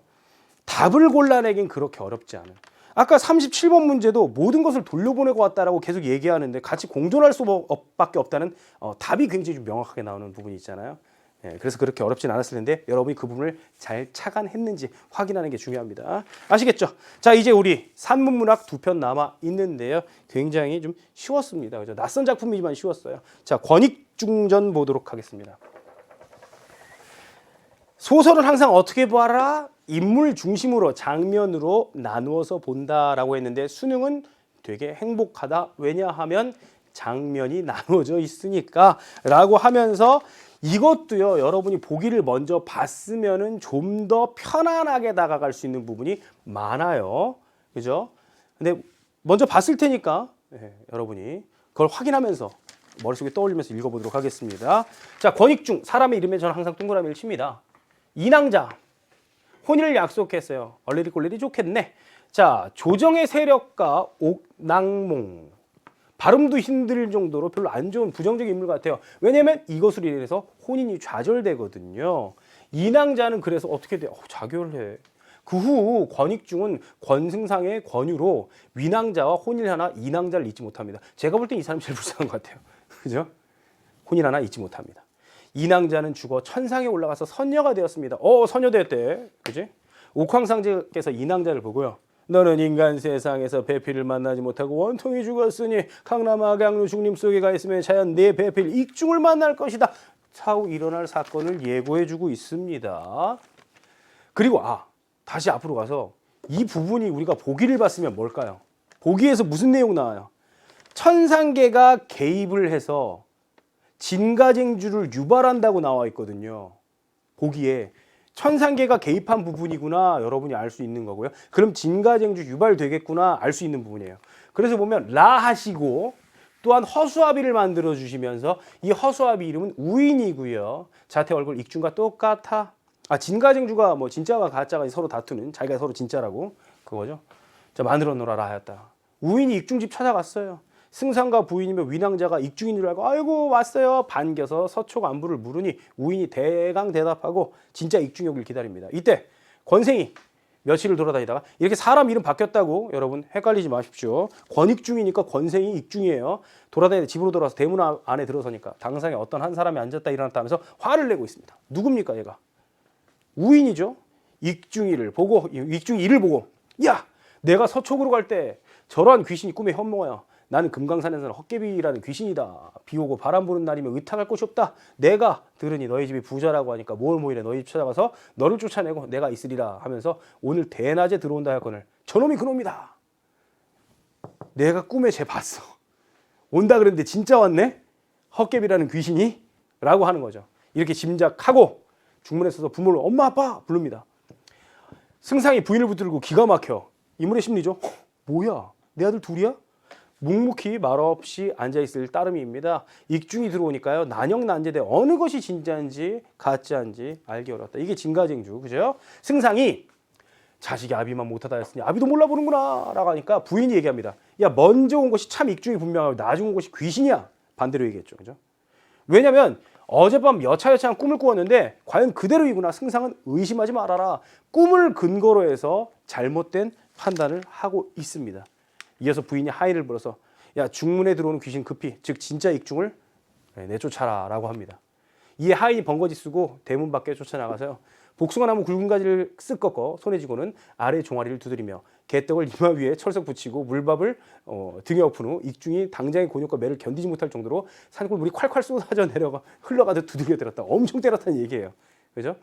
답을 골라내긴 그렇게 어렵지 않은. 아까 37번 문제도 모든 것을 돌려보내고 왔다라고 계속 얘기하는데 같이 공존할 수밖에 없다는 답이 굉장히 좀 명확하게 나오는 부분이 있잖아요. 예, 그래서 그렇게 어렵진 않았을 텐데 여러분이 그 부분을 잘 착안했는지 확인하는 게 중요합니다. 아시겠죠? 자, 이제 우리 산문문학 2편 남아 있는데요. 굉장히 좀 쉬웠습니다. 그죠? 낯선 작품이지만 쉬웠어요. 자, 권익중전 보도록 하겠습니다. 소설은 항상 어떻게 보아라? 인물 중심으로 장면으로 나누어서 본다라고 했는데 수능은 되게 행복하다. 왜냐하면 장면이 나누어져 있으니까 라고 하면서 이것도요, 여러분이 보기를 먼저 봤으면은 좀 더 편안하게 다가갈 수 있는 부분이 많아요. 그죠? 근데 먼저 봤을 테니까 여러분이 그걸 확인하면서 머릿속에 떠올리면서 읽어보도록 하겠습니다. 자, 권익중, 사람의 이름에 저는 항상 동그라미를 칩니다. 인왕자, 혼인을 약속했어요. 얼레리 꼴레리 좋겠네. 자, 조정의 세력과 옥낭몽. 발음도 힘들 정도로 별로 안 좋은 부정적인 인물 같아요. 왜냐면 이것으로 인해서 혼인이 좌절되거든요. 인왕자는 그래서 어떻게 돼요? 자결해. 그 후 권익중은 권승상의 권유로 위낭자와 혼인하나 인왕자를 잊지 못합니다. 제가 볼 땐 이 사람이 제일 불쌍한 것 같아요. 그죠? 혼인하나 잊지 못합니다. 인왕자는 죽어 천상에 올라가서 선녀가 되었습니다. 선녀 되었대. 그지? 옥황상제께서 인왕자를 보고요. 너는 인간 세상에서 배필을 만나지 못하고 원통이 죽었으니 강남아 강루 중림 속에 가 있으면 자연 네 배필 익중을 만날 것이다. 차후 일어날 사건을 예고해주고 있습니다. 그리고 다시 앞으로 가서 이 부분이 우리가 보기를 봤으면 뭘까요? 보기에서 무슨 내용 나와요? 천상계가 개입을 해서 진가쟁주를 유발한다고 나와 있거든요. 보기에 천상계가 개입한 부분이구나 여러분이 알 수 있는 거고요. 그럼 진가쟁주 유발되겠구나 알 수 있는 부분이에요. 그래서 보면 라 하시고 또한 허수아비를 만들어 주시면서 이 허수아비 이름은 우인이고요. 자태 얼굴 익중과 똑같아. 진가쟁주가 뭐 진짜와 가짜가 서로 다투는, 자기가 서로 진짜라고 그거죠. 자, 만들어 놓으라 하였다. 우인이 익중집 찾아갔어요. 승상과 부인이며 위낭자가 익중인 줄 알고 아이고 왔어요. 반겨서 서촉 안부를 물으니 우인이 대강 대답하고 진짜 익중이 오길 기다립니다. 이때 권생이 며칠을 돌아다니다가 이렇게 사람 이름 바뀌었다고 여러분 헷갈리지 마십시오. 권익중이니까 권생이 익중이에요. 돌아다니다 집으로 돌아와서 대문 안에 들어서니까 당상에 어떤 한 사람이 앉았다 일어났다 하면서 화를 내고 있습니다. 누굽니까 얘가? 우인이죠. 익중이를 보고 익중이를 보고 야 내가 서촉으로 갈 때 저러한 귀신이 꿈에 현몽하여 나는 금강산에서는 헛개비라는 귀신이다. 비 오고 바람 부는 날이면 의탁할 곳이 없다. 내가 들으니 너희 집이 부자라고 하니까 뭘 이래 너희 집 찾아가서 너를 쫓아내고 내가 있으리라 하면서 오늘 대낮에 들어온다 할거늘 저놈이 그놈이다. 내가 꿈에 쟤 봤어. 온다 그랬는데 진짜 왔네. 헛개비라는 귀신이 라고 하는 거죠. 이렇게 짐작하고 중문에 서서 부모를 엄마 아빠 부릅니다. 승상이 부인을 붙들고 기가 막혀. 인물의 심리죠. 뭐야 내 아들 둘이야? 묵묵히 말없이 앉아있을 따름이입니다. 익중이 들어오니까요. 난영난제대 어느 것이 진짜인지 가짜인지 알기 어렵다. 이게 진가쟁주. 그죠? 승상이 자식이 아비만 못하다 했으니 아비도 몰라보는구나 라고 하니까 부인이 얘기합니다. 야 먼저 온 것이 참 익중이 분명하고 나중 온 것이 귀신이야. 반대로 얘기했죠. 그죠? 왜냐면 어젯밤 여차여차한 꿈을 꾸었는데 과연 그대로이구나. 승상은 의심하지 말아라. 꿈을 근거로 해서 잘못된 판단을 하고 있습니다. 이어서 부인이 하인을 불어서 야 중문에 들어오는 귀신 급히 즉 진짜 익중을 내쫓아라 라고 합니다. 이에 하인이 번거지 쓰고 대문 밖에 쫓아나가서요. 복숭아나무 굵은 가지를 쓱 꺾어 손에 쥐고는 아래 종아리를 두드리며 개떡을 이마 위에 철석 붙이고 물밥을 등에 엎은 후 익중이 당장의 곤욕과 매를 견디지 못할 정도로 산골물이 콸콸 쏟아져 내려가 흘러가듯 두들겨 때렸다. 엄청 때렸다는 얘기예요. 그죠?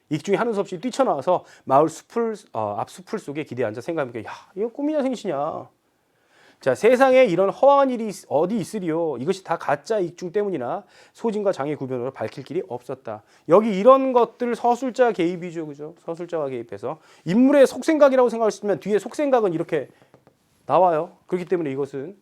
익중이 하는 수 없이 뛰쳐나와서 마을 숲을 앞 숲을 속에 기대에 앉아 생각하니까 야 이거 꿈이냐 생시냐. 자, 세상에 이런 허황한 일이 어디 있으리요. 이것이 다 가짜 익중 때문이나 소진과 장의 구별으로 밝힐 길이 없었다. 여기 이런 것들 서술자 개입이죠. 그죠? 서술자가 개입해서 인물의 속생각이라고 생각하시면 뒤에 속생각은 이렇게 나와요. 그렇기 때문에 이것은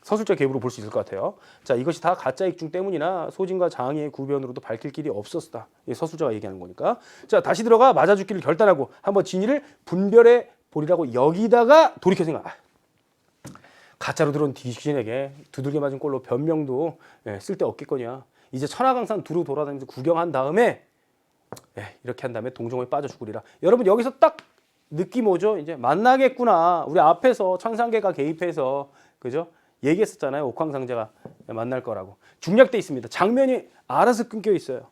서술자 개입으로 볼 수 있을 것 같아요. 자, 이것이 다 가짜 익중 때문이나 소진과 장의 구변으로도 밝힐 길이 없었다. 이 서술자가 얘기하는 거니까. 자, 다시 들어가 맞아 죽기를 결단하고 한번 진위를 분별해 보리라고 여기다가 돌이켜 생각. 가짜로 들어온 귀신에게 두들겨 맞은 꼴로 변명도 쓸데 없겠거냐. 이제 천하강산 두루 돌아다니면서 구경한 다음에 이렇게 한 다음에 동정호에 빠져 죽으리라. 여러분 여기서 딱 느낌 오죠? 이제 만나겠구나. 우리 앞에서 천상계가 개입해서 그죠? 얘기했었잖아요. 옥황상제가 만날 거라고. 중략돼 있습니다. 장면이 알아서 끊겨 있어요.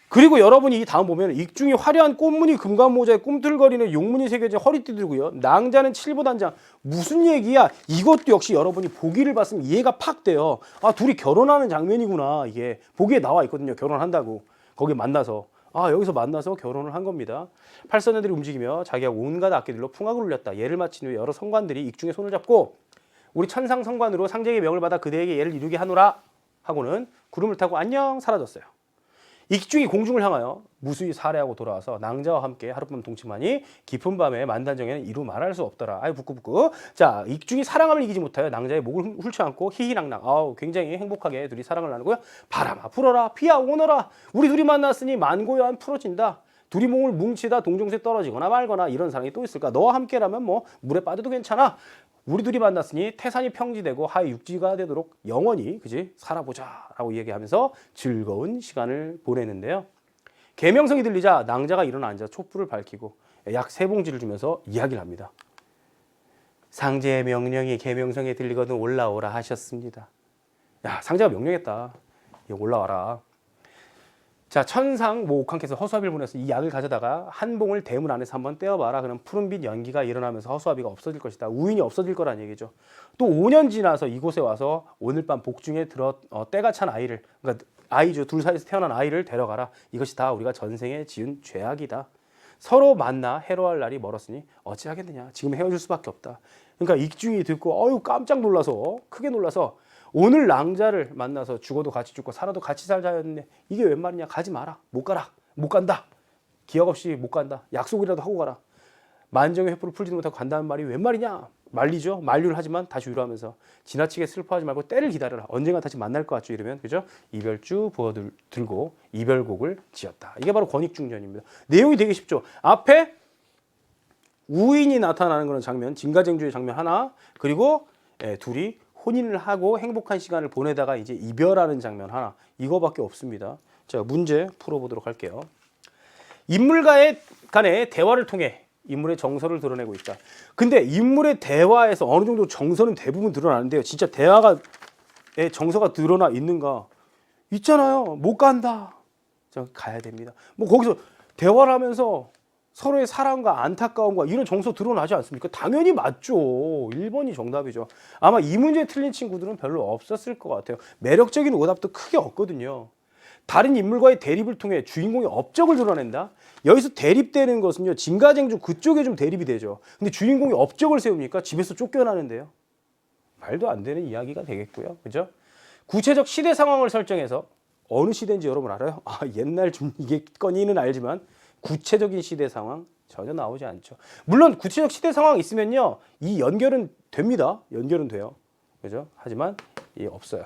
그리고 여러분이 다음 보면 익중이 화려한 꽃무늬 금관모자에 꿈틀거리는 용문이 새겨진 허리띠 들고요. 낭자는 칠보단장. 무슨 얘기야? 이것도 역시 여러분이 보기를 봤으면 이해가 팍 돼요. 아, 둘이 결혼하는 장면이구나. 이게 보기에 나와 있거든요. 결혼한다고. 거기 만나서. 아, 여기서 만나서 결혼을 한 겁니다. 팔선녀들이 움직이며 자기가 온갖 악기들로 풍악을 울렸다. 예를 마친 후에 여러 성관들이 익중의 손을 잡고 우리 천상 성관으로 상제의 명을 받아 그대에게 예를 이루게 하노라 하고는 구름을 타고 안녕 사라졌어요. 익중이 공중을 향하여 무수히 살해하고 돌아와서 낭자와 함께 하룻밤 동침하니 깊은 밤에 만단정에는 이루 말할 수 없더라. 아유 부끄부끄. 자, 익중이 사랑함을 이기지 못하여 낭자의 목을 훑쳐안고 히히낭낭. 아우 굉장히 행복하게 둘이 사랑을 나누고요. 바람아 불어라 피야 오너라. 우리 둘이 만났으니 만고여한 풀어진다. 둘이 몸을 뭉치다 동정세 떨어지거나 말거나 이런 사랑이 또 있을까? 너와 함께라면 뭐 물에 빠져도 괜찮아. 우리 둘이 만났으니 태산이 평지되고 하의 육지가 되도록 영원히 그지 살아보자라고 얘기하면서 즐거운 시간을 보내는데요. 계명성이 들리자 낭자가 일어나 앉아 촛불을 밝히고 약 3봉지를 주면서 이야기를 합니다. 상제의 명령이 계명성에 들리거든 올라오라 하셨습니다. 야, 상제가 명령했다. 올라와라. 자, 천상 옥황께서 허수아비를 보내서 이 약을 가져다가 한 봉을 대문 안에서 한번 떼어봐라. 그럼 푸른빛 연기가 일어나면서 허수아비가 없어질 것이다. 우인이 없어질 거란 얘기죠. 또 5년 지나서 이곳에 와서 오늘 밤 복중에 때가 찬 아이를, 그러니까 아이죠. 둘 사이에서 태어난 아이를 데려가라. 이것이 다 우리가 전생에 지은 죄악이다. 서로 만나 해로할 날이 멀었으니 어찌하겠느냐. 지금 헤어질 수밖에 없다. 그러니까 익중이 듣고 어유 깜짝 놀라서 크게 놀라서 오늘 낭자를 만나서 죽어도 같이 죽고 살아도 같이 살자였는데 이게 웬 말이냐. 가지 마라. 못 가라. 못 간다. 기약 없이 못 간다. 약속이라도 하고 가라. 만정의 횃불을 풀지도 못하고 간다는 말이 웬 말이냐. 말리죠. 만류를 하지만 다시 위로하면서 지나치게 슬퍼하지 말고 때를 기다려라. 언젠가 다시 만날 것 같죠. 이러면 그죠? 이별주 부어들고 이별곡을 지었다. 이게 바로 권익중전입니다. 내용이 되게 쉽죠. 앞에 우인이 나타나는 그런 장면, 진가쟁주의 장면 하나, 그리고 둘이 혼인을 하고 행복한 시간을 보내다가 이제 이별하는 장면 하나, 이거밖에 없습니다. 자, 문제 풀어보도록 할게요. 인물 간의 대화를 통해 인물의 정서를 드러내고 있다. 근데 인물의 대화에서 어느 정도 정서는 대부분 드러나는데요. 진짜 대화가 정서가 드러나 있는가? 있잖아요. 못 간다. 자, 가야 됩니다. 뭐 거기서 대화를 하면서 서로의 사랑과 안타까움과 이런 정서 드러나지 않습니까? 당연히 맞죠. 1번이 정답이죠. 아마 이 문제 틀린 친구들은 별로 없었을 것 같아요. 매력적인 오답도 크게 없거든요. 다른 인물과의 대립을 통해 주인공의 업적을 드러낸다. 여기서 대립되는 것은요, 진가쟁주 그쪽에 좀 대립이 되죠. 근데 주인공이 업적을 세웁니까? 집에서 쫓겨나는데요. 말도 안 되는 이야기가 되겠고요. 그죠? 구체적 시대 상황을 설정해서 어느 시대인지 여러분 알아요? 아, 옛날 좀 이겠거니는 알지만 구체적인 시대 상황 전혀 나오지 않죠. 물론 구체적 시대 상황 있으면요, 이 연결은 됩니다. 연결은 돼요. 그죠? 하지만 없어요.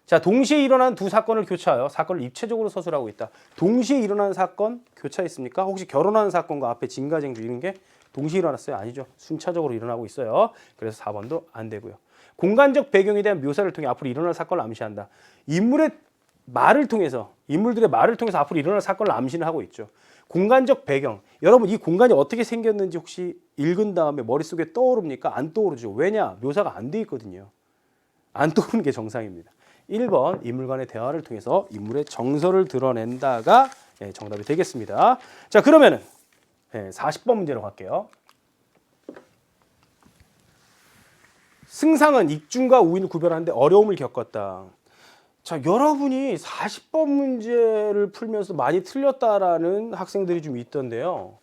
자, 동시에 일어난 두 사건을 교차하여 사건을 입체적으로 서술하고 있다. 동시에 일어난 사건 교차했습니까? 혹시 결혼하는 사건과 앞에 진가쟁주 이런 게 동시에 일어났어요? 아니죠. 순차적으로 일어나고 있어요. 그래서 4번도 안 되고요. 공간적 배경에 대한 묘사를 통해 앞으로 일어날 사건을 암시한다. 인물들의 말을 통해서 앞으로 일어날 사건을 암시를 하고 있죠. 공간적 배경. 여러분 이 공간이 어떻게 생겼는지 혹시 읽은 다음에 머릿속에 떠오릅니까? 안 떠오르죠. 왜냐? 묘사가 안 돼 있거든요. 안 떠오르는 게 정상입니다. 1번 인물 간의 대화를 통해서 인물의 정서를 드러낸다가 정답이 되겠습니다. 자, 그러면은 40번 문제로 갈게요. 승상은 익중과 우인을 구별하는데 어려움을 겪었다. 자, 여러분이 40번 문제를 풀면서 많이 틀렸다라는 학생들이 좀 있던데요.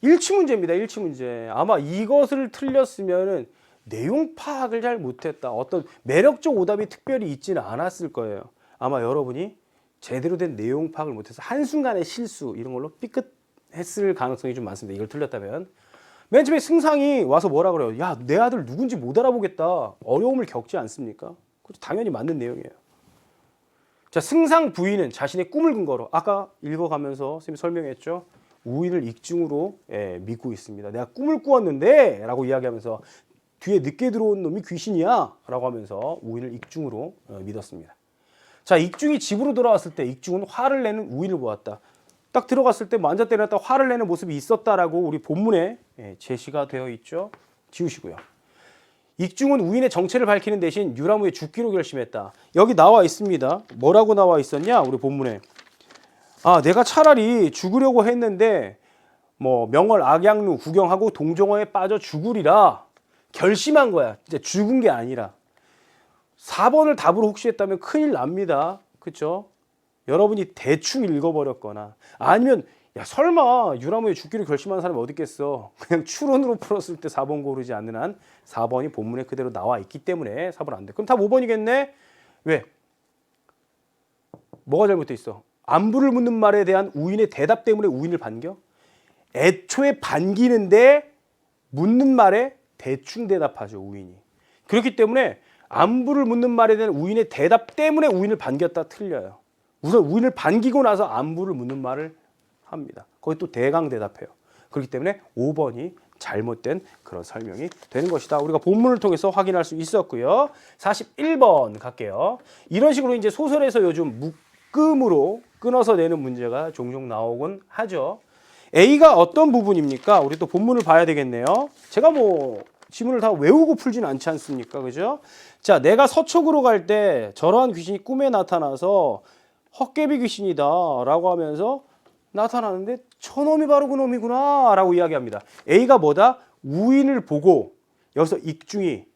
일치 문제입니다. 일치 문제. 아마 이것을 틀렸으면은 내용 파악을 잘 못했다. 어떤 매력적 오답이 특별히 있지는 않았을 거예요. 아마 여러분이 제대로 된 내용 파악을 못해서 한순간의 실수 이런 걸로 삐끗했을 가능성이 좀 많습니다. 이걸 틀렸다면. 맨 처음에 승상이 와서 뭐라 그래요? 야, 내 아들 누군지 못 알아보겠다. 어려움을 겪지 않습니까? 그것도 당연히 맞는 내용이에요. 자, 승상 부인은 자신의 꿈을 근거로 아까 읽어가면서 선생님이 설명했죠. 우인을 익중으로 믿고 있습니다. 내가 꿈을 꾸었는데 라고 이야기하면서 뒤에 늦게 들어온 놈이 귀신이야 라고 하면서 우인을 익중으로 믿었습니다. 자, 익중이 집으로 돌아왔을 때 익중은 화를 내는 우인을 보았다. 딱 들어갔을 때 만자 때렸다 화를 내는 모습이 있었다라고 우리 본문에 제시가 되어 있죠. 지우시고요. 익중은 우인의 정체를 밝히는 대신 유람후에 죽기로 결심했다. 여기 나와 있습니다. 뭐라고 나와 있었냐? 우리 본문에. 아, 내가 차라리 죽으려고 했는데 뭐 명월 악양루 구경하고 동정어에 빠져 죽으리라 결심한 거야. 진짜 죽은 게 아니라. 4번을 답으로 혹시 했다면 큰일 납니다. 그렇죠? 여러분이 대충 읽어버렸거나 아니면 야 설마 유람후에 죽기로 결심한 사람이 어디 있겠어. 그냥 추론으로 풀었을 때 4번 고르지 않는 한 4번이 본문에 그대로 나와 있기 때문에 4번 안 돼. 그럼 답 5번이겠네. 왜? 뭐가 잘못돼 있어? 안부를 묻는 말에 대한 우인의 대답 때문에 우인을 반겨? 애초에 반기는데 묻는 말에 대충 대답하죠. 우인이. 그렇기 때문에 안부를 묻는 말에 대한 우인의 대답 때문에 우인을 반겼다 틀려요. 우선 우인을 반기고 나서 안부를 묻는 말을 합니다. 거기 또 대강 대답해요. 그렇기 때문에 5번이 잘못된 그런 설명이 되는 것이다. 우리가 본문을 통해서 확인할 수 있었고요. 41번 갈게요. 이런 식으로 이제 소설에서 요즘 묶음으로 끊어서 내는 문제가 종종 나오곤 하죠. A가 어떤 부분입니까? 우리 또 본문을 봐야 되겠네요. 제가 뭐 지문을 다 외우고 풀지는 않지 않습니까? 그죠? 자, 내가 서쪽으로 갈 때 저러한 귀신이 꿈에 나타나서 헛개비 귀신이다 라고 하면서 나타나는데 저놈이 바로 그놈이구나 라고 이야기합니다. A가 뭐다? 우인을 보고 여기서 익중이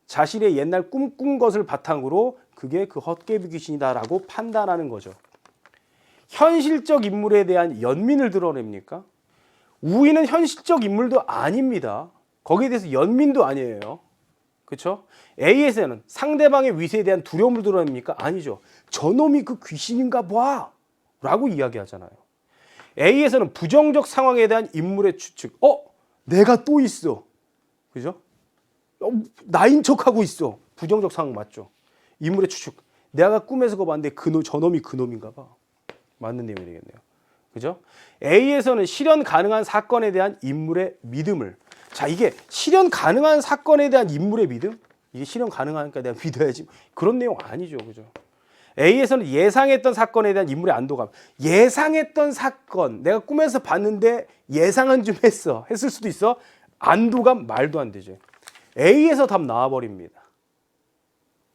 자신의 옛날 꿈꾼 것을 바탕으로 그게 그 헛개비 귀신이다 라고 판단하는 거죠. 현실적 인물에 대한 연민을 드러냅니까? 우인은 현실적 인물도 아닙니다. 거기에 대해서 연민도 아니에요. 그렇죠? A에서는 상대방의 위세에 대한 두려움을 드러냅니까? 아니죠. 저놈이 그 귀신인가 봐 라고 이야기하잖아요. A에서는 부정적 상황에 대한 인물의 추측. 내가 또 있어. 그죠? 나인 척하고 있어. 부정적 상황 맞죠? 인물의 추측. 내가 꿈에서 그거 봤는데 저놈이 그놈인가 봐. 맞는 내용이 되겠네요. 그죠? A에서는 실현 가능한 사건에 대한 인물의 믿음을. 자, 이게 실현 가능한 사건에 대한 인물의 믿음? 이게 실현 가능하니까 내가 믿어야지. 그런 내용 아니죠. 그죠? A에서는 예상했던 사건에 대한 인물의 안도감. 예상했던 사건. 내가 꿈에서 봤는데 예상은 좀 했을 수도 있어. 안도감 말도 안 되죠. A에서 답 나와버립니다.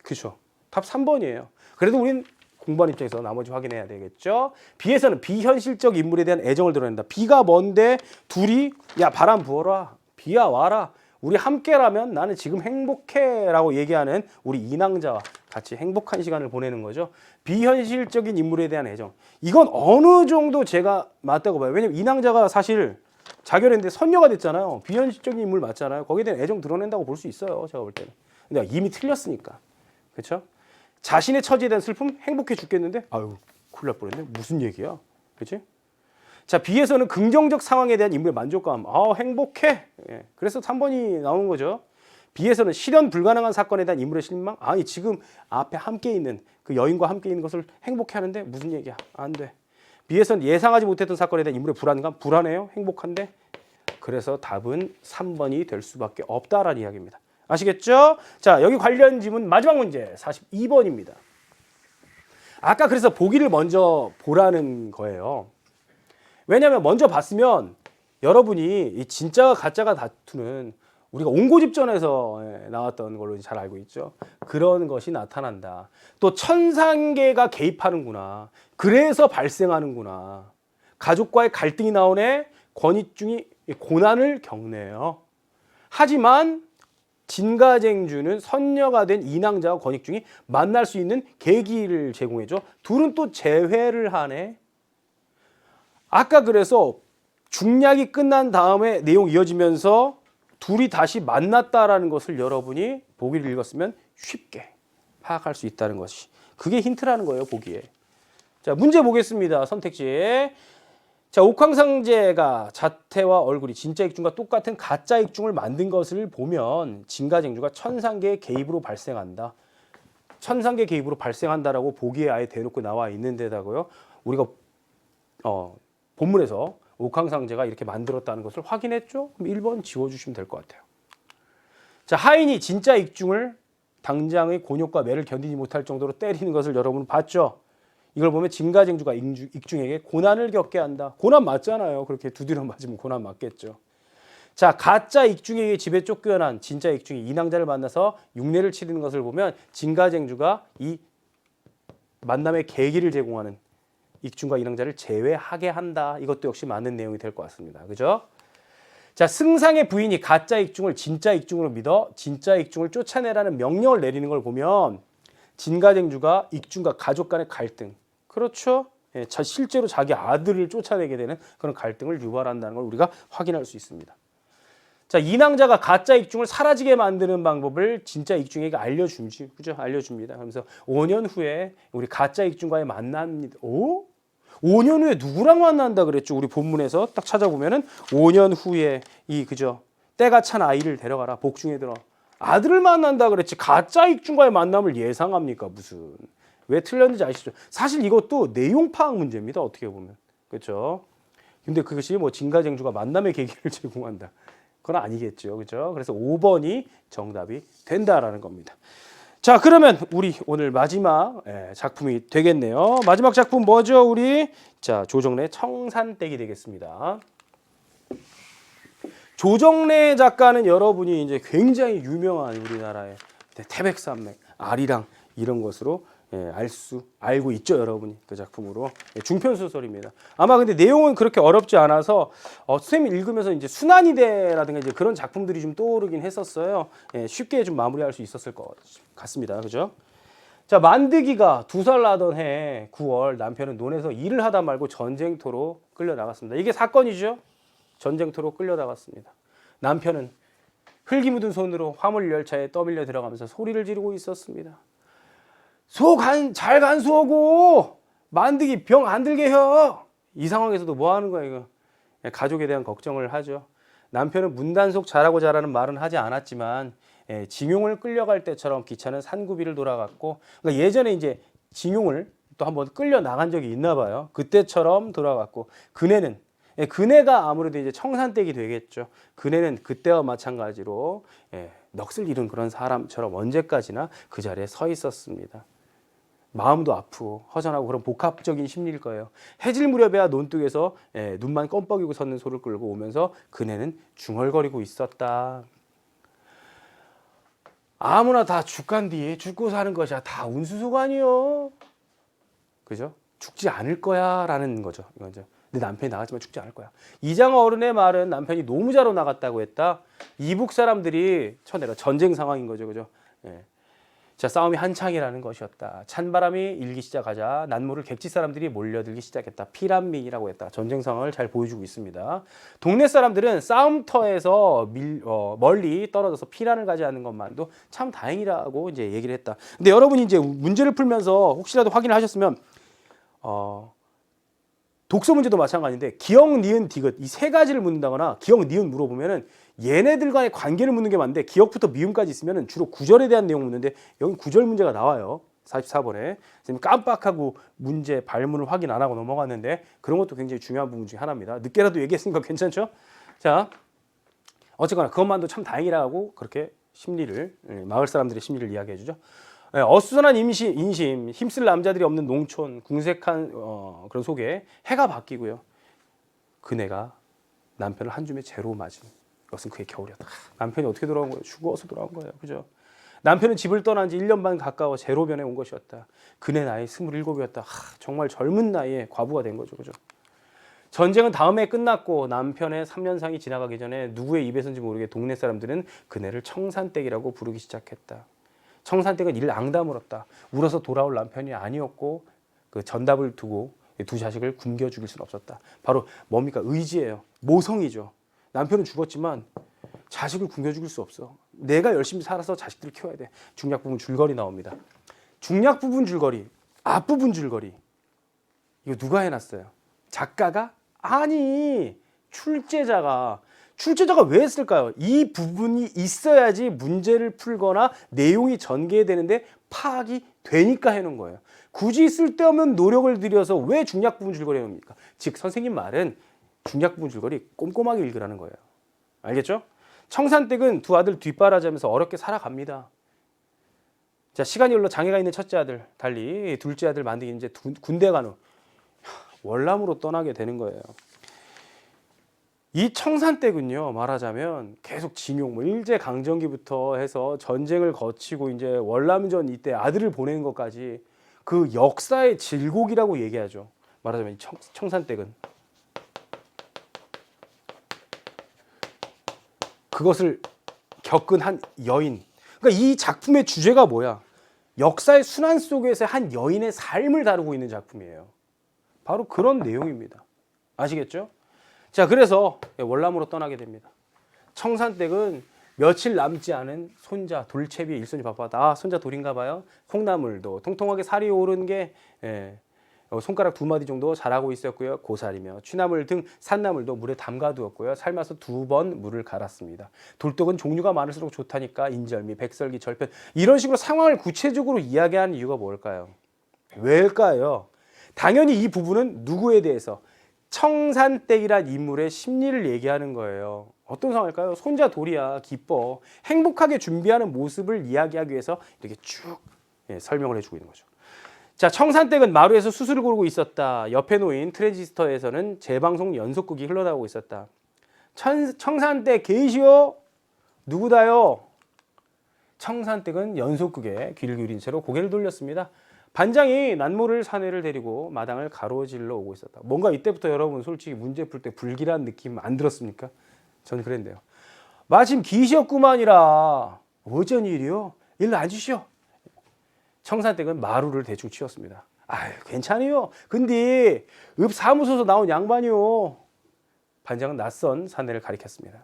그렇죠? 답 3번이에요. 그래도 우린 공부하는 입장에서 나머지 확인해야 되겠죠. B에서는 비현실적 인물에 대한 애정을 드러낸다. B가 뭔데 둘이 야 바람 부어라. 비야 와라. 우리 함께라면 나는 지금 행복해 라고 얘기하는 우리 인왕자와 같이 행복한 시간을 보내는 거죠. 비현실적인 인물에 대한 애정. 이건 어느 정도 제가 맞다고 봐요. 왜냐면 인왕자가 사실 자결했는데 선녀가 됐잖아요. 비현실적인 인물 맞잖아요. 거기에 대한 애정 드러낸다고 볼 수 있어요. 제가 볼 때는. 근데 이미 틀렸으니까. 그렇죠? 자신의 처지에 대한 슬픔 행복해 죽겠는데 아유 큰일 날 뻔했네. 무슨 얘기야. 그렇지? 자, B에서는 긍정적 상황에 대한 인물의 만족감. 행복해. 예. 그래서 3번이 나오는 거죠. B에서는 실현 불가능한 사건에 대한 인물의 실망. 아니 지금 앞에 함께 있는 그 여인과 함께 있는 것을 행복해 하는데 무슨 얘기야. 안 돼. B에서는 예상하지 못했던 사건에 대한 인물의 불안감. 불안해요. 행복한데. 그래서 답은 3번이 될 수밖에 없다라는 이야기입니다. 아시겠죠? 자, 여기 관련 지문 마지막 문제 42번입니다. 아까 그래서 보기를 먼저 보라는 거예요. 왜냐하면 먼저 봤으면 여러분이 이 진짜와 가짜가 다투는 우리가 옹고집전에서 나왔던 걸로 잘 알고 있죠. 그런 것이 나타난다. 또 천상계가 개입하는구나. 그래서 발생하는구나. 가족과의 갈등이 나오네. 권익중이 고난을 겪네요. 하지만 진가쟁주는 선녀가 된 인왕자와 권익중이 만날 수 있는 계기를 제공해줘. 둘은 또 재회를 하네. 아까 그래서 중략이 끝난 다음에 내용 이어지면서 둘이 다시 만났다라는 것을 여러분이 보기를 읽었으면 쉽게 파악할 수 있다는 것이 그게 힌트라는 거예요. 보기에. 자, 문제 보겠습니다. 선택지. 자, 옥황상제가 자태와 얼굴이 진짜 익중과 똑같은 가짜 익중을 만든 것을 보면 진가쟁주가 천상계의 개입으로 발생한다. 천상계 개입으로 발생한다라고 보기에 아예 대놓고 나와 있는데다고요. 우리가 본문에서 옥황상제가 이렇게 만들었다는 것을 확인했죠? 그럼 1번 지워주시면 될 것 같아요. 자, 하인이 진짜 익중을 당장의 곤욕과 매를 견디지 못할 정도로 때리는 것을 여러분 봤죠? 이걸 보면 진가쟁주가 익중에게 고난을 겪게 한다. 고난 맞잖아요. 그렇게 두드려 맞으면 고난 맞겠죠. 자, 가짜 익중에게 집에 쫓겨난 진짜 익중이 인왕자를 만나서 육례를 치르는 것을 보면 진가쟁주가 이 만남의 계기를 제공하는 익중과 인왕자를 제외하게 한다. 이것도 역시 맞는 내용이 될 것 같습니다. 그죠? 자, 승상의 부인이 가짜 익중을 진짜 익중으로 믿어 진짜 익중을 쫓아내라는 명령을 내리는 걸 보면 진가쟁주가 익중과 가족 간의 갈등, 그렇죠? 예, 실제로 자기 아들을 쫓아내게 되는 그런 갈등을 유발한다는 걸 우리가 확인할 수 있습니다. 자, 인왕자가 가짜 익중을 사라지게 만드는 방법을 진짜 익중에게 알려주지, 그죠? 알려줍니다. 그러면서 5년 후에 우리 가짜 익중과의 만납니다. 오? 5년 후에 누구랑 만난다 그랬죠? 우리 본문에서 딱 찾아보면은 5년 후에 그죠? 때가 찬 아이를 데려가라. 복중에 들어. 아들을 만난다 그랬지. 가짜 익중과의 만남을 예상합니까? 무슨. 왜 틀렸는지 아시죠? 사실 이것도 내용 파악 문제입니다. 어떻게 보면. 그렇죠? 근데 그것이 뭐 진가쟁주가 만남의 계기를 제공한다. 그건 아니겠죠. 그렇죠? 그래서 5번이 정답이 된다라는 겁니다. 자, 그러면 우리 오늘 마지막 작품이 되겠네요. 마지막 작품 뭐죠? 우리 자, 조정래 청산댁이 되겠습니다. 조정래 작가는 여러분이 이제 굉장히 유명한 우리나라의 태백산맥, 아리랑 이런 것으로 알고 있죠, 여러분이. 그 작품으로. 중편 소설입니다. 아마 근데 내용은 그렇게 어렵지 않아서 선생님이 읽으면서 이제 순환이대라든가 이제 그런 작품들이 좀 떠오르긴 했었어요. 쉽게 좀 마무리할 수 있었을 것 같습니다. 그죠? 자, 만드기가 2살 나던 해 9월 남편은 논에서 일을 하다 말고 전쟁터로 끌려 나갔습니다. 이게 사건이죠. 전쟁터로 끌려 나갔습니다. 남편은 흙이 묻은 손으로 화물 열차에 떠밀려 들어가면서 소리를 지르고 있었습니다. 잘 간수하고 만드기 병 안 들게 혀. 이 상황에서도 뭐 하는 거야 이거. 가족에 대한 걱정을 하죠. 남편은 문단속 잘하는 말은 하지 않았지만 징용을 끌려갈 때처럼 기차는 산구비를 돌아갔고, 그러니까 예전에 이제 징용을 또 한번 끌려 나간 적이 있나 봐요. 그때처럼 돌아갔고, 그네가 아무래도 이제 청산댁이 되겠죠. 그네는 그때와 마찬가지로 넋을 잃은 그런 사람처럼 언제까지나 그 자리에 서 있었습니다. 마음도 아프고 허전하고 그런 복합적인 심리일 거예요. 해질 무렵에야 논둑에서 눈만 껌뻑이고 섰는 소를 끌고 오면서 그네는 중얼거리고 있었다. 아무나 다 죽간 뒤에 죽고 사는 것이야. 다 운수소관이요. 그죠? 죽지 않을 거야 라는 거죠. 이거죠. 내 남편이 나갔지만 죽지 않을 거야. 이장어 어른의 말은 남편이 노무자로 나갔다고 했다. 이북 사람들이 쳐내라. 전쟁 상황인 거죠. 그죠? 자, 싸움이 한창이라는 것이었다. 찬바람이 일기 시작하자 난모를 객지 사람들이 몰려들기 시작했다. 피란민이라고 했다. 전쟁 상황을 잘 보여주고 있습니다. 동네 사람들은 싸움터에서 멀리 떨어져서 피란을 가지 않는 것만도 참 다행이라고 이제 얘기를 했다. 근데 여러분이 이제 문제를 풀면서 혹시라도 확인을 하셨으면 독서 문제도 마찬가지인데 기역, 니은, 디귿 이 세 가지를 묻는다거나 기역, 니은 물어보면은 얘네들 간의 관계를 묻는 게 맞는데 기역부터 미음까지 있으면은 주로 구절에 대한 내용 묻는데 여기 구절 문제가 나와요. 44번에. 선생님 깜빡하고 문제 발문을 확인 안 하고 넘어갔는데 그런 것도 굉장히 중요한 부분 중에 하나입니다. 늦게라도 얘기했으니까 괜찮죠? 자, 어쨌거나 그것만도 참 다행이라고 그렇게 심리를 마을 사람들의 심리를 이야기해 주죠. 어수선한 인심, 힘쓸 남자들이 없는 농촌, 궁색한 그런 속에 해가 바뀌고요. 그네가 남편을 한 줌의 재로 맞은 것은 그의 겨울이었다. 남편이 어떻게 돌아온 거예요? 죽어서 돌아온 거예요. 그죠? 남편은 집을 떠난 지 1년 반 가까워 제로변에 온 것이었다. 그네 나이 27이었다. 정말 젊은 나이에 과부가 된 거죠. 그죠? 전쟁은 다음 해 끝났고 남편의 3년상이 지나가기 전에 누구의 입에서인지 모르게 동네 사람들은 그네를 청산댁이라고 부르기 시작했다. 청산댁은 이를 앙다물었다. 울어서 돌아올 남편이 아니었고 그 전답을 두고 두 자식을 굶겨 죽일 수는 없었다. 바로 뭡니까? 의지예요. 모성이죠. 남편은 죽었지만 자식을 굶겨 죽일 수 없어. 내가 열심히 살아서 자식들을 키워야 돼. 중략 부분 줄거리 나옵니다. 중략 부분 줄거리, 앞부분 줄거리. 이거 누가 해놨어요? 작가가? 아니, 출제자가 왜 했을까요? 이 부분이 있어야지 문제를 풀거나 내용이 전개되는데 파악이 되니까 해놓은 거예요. 굳이 쓸데없는 노력을 들여서 왜 중략 부분 줄거리 해놓습니까? 즉 선생님 말은 중략 부분 줄거리 꼼꼼하게 읽으라는 거예요. 알겠죠? 청산댁은 두 아들 뒷바라지하면서 어렵게 살아갑니다. 자, 시간이 흘러 장애가 있는 첫째 아들 달리 둘째 아들 만드기 이제 군대 간 후 월남으로 떠나게 되는 거예요. 이 청산댁은요, 말하자면 계속 징용, 뭐 일제강점기부터 해서 전쟁을 거치고 이제 월남전 이때 아들을 보내는 것까지 그 역사의 질곡이라고 얘기하죠. 말하자면 청산댁은 그것을 겪은 한 여인. 그러니까 이 작품의 주제가 뭐야? 역사의 순환 속에서 한 여인의 삶을 다루고 있는 작품이에요. 바로 그런 내용입니다. 아시겠죠? 자, 그래서 월남으로 떠나게 됩니다. 청산댁은 며칠 남지 않은 손자 돌채비에 일손이 바빠다. 아, 손자 돌인가 봐요. 콩나물도 통통하게 살이 오른 게 손가락 2마디 정도 자라고 있었고요. 고사리며 취나물 등 산나물도 물에 담가두었고요. 삶아서 2번 물을 갈았습니다. 돌떡은 종류가 많을수록 좋다니까 인절미, 백설기, 절편 이런 식으로 상황을 구체적으로 이야기하는 이유가 뭘까요? 왜일까요? 당연히 이 부분은 누구에 대해서? 청산댁이란 인물의 심리를 얘기하는 거예요. 어떤 상황일까요? 손자 돌이야 기뻐 행복하게 준비하는 모습을 이야기하기 위해서 이렇게 쭉 설명을 해주고 있는 거죠. 자, 청산댁은 마루에서 수술을 고르고 있었다. 옆에 놓인 트랜지스터에서는 재방송 연속극이 흘러나오고 있었다. 청산댁 계시오? 누구다요? 청산댁은 연속극에 귀를 기울인 채로 고개를 돌렸습니다. 반장이 난모를 사내를 데리고 마당을 가로질러 오고 있었다. 뭔가 이때부터 여러분 솔직히 문제 풀 때 불길한 느낌 안 들었습니까? 저는 그랬는데요. 마침 기시였구만이라. 어쩐 일이요? 일로 앉으시오. 청산댁은 마루를 대충 치웠습니다. 아유, 괜찮아요. 근데 읍사무소에서 나온 양반이요. 반장은 낯선 사내를 가리켰습니다.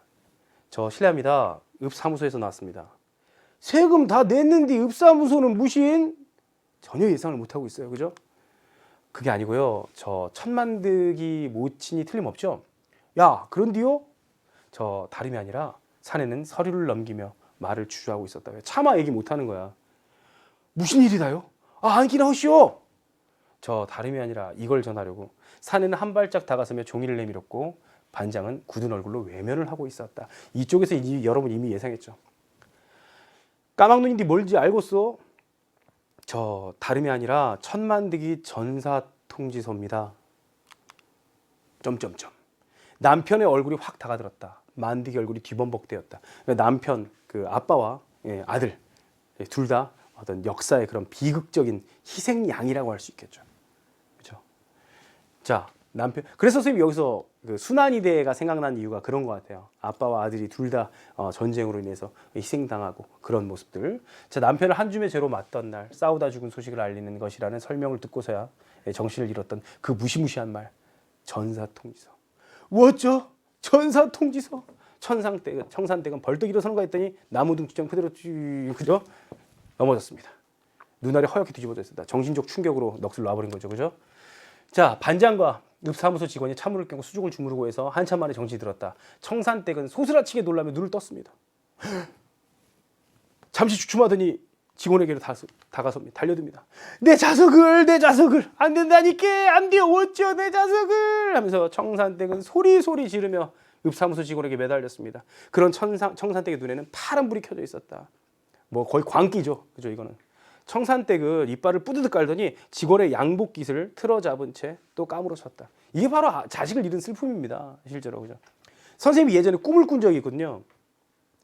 저 실례합니다. 읍사무소에서 나왔습니다. 세금 다 냈는데 읍사무소는 무신? 전혀 예상을 못하고 있어요. 그죠? 그게 아니고요. 저 천만득이 모친이 틀림없죠? 야, 그런데요? 저 다름이 아니라 사내는 서류를 넘기며 말을 주저하고 있었다. 차마 얘기 못하는 거야. 무슨 일이다요? 아, 안기나 하시오. 저 다름이 아니라 이걸 전하려고 사내는 한 발짝 다가서며 종이를 내밀었고 반장은 굳은 얼굴로 외면을 하고 있었다. 이쪽에서 여러분 이미 예상했죠. 까막눈인데 뭘지 알겠어? 저 다름이 아니라 천만득이 전사통지서입니다. 점점점. 남편의 얼굴이 확 다가들었다. 만득이 얼굴이 뒤범벅되었다. 남편, 그 아빠와 아들 둘 다 어떤 역사의 그런 비극적인 희생양이라고 할 수 있겠죠. 그렇죠? 자, 남편. 그래서 선생님 여기서 그 순환이대가 생각난 이유가 그런 것 같아요. 아빠와 아들이 둘 다 전쟁으로 인해서 희생당하고 그런 모습들. 자, 남편을 한 줌의 죄로 맞던 날 싸우다 죽은 소식을 알리는 것이라는 설명을 듣고서야 정신을 잃었던 그 무시무시한 말. 전사통지서. 뭐죠? 전사통지서. 청산댁은 벌떡 일어서는가 했더니 나무등 주점 그대로 그죠? 넘어졌습니다. 눈알이 허옇게 뒤집어져 있었다. 정신적 충격으로 넋을 놔버린 거죠. 그죠? 자, 반장과 읍사무소 직원이 찬물을 깨고 수족을 주무르고 해서 한참 만에 정신이 들었다. 청산댁은 소스라치게 놀라며 눈을 떴습니다. 잠시 주춤하더니 직원에게로 다가섭니다. 달려듭니다. 내 자석을 안 된다니까 안 돼요. 어쩌 내 자석을 하면서 청산댁은 소리 지르며 읍사무소 직원에게 매달렸습니다. 그런 청산댁의 눈에는 파란 불이 켜져 있었다. 뭐 거의 광기죠. 그죠? 이거는. 청산댁은 이빨을 뿌드득 깔더니 직원의 양복깃을 틀어잡은 채 또 까무러쳤다. 이게 바로 자식을 잃은 슬픔입니다. 실제로. 그죠? 선생님이 예전에 꿈을 꾼 적이 있거든요.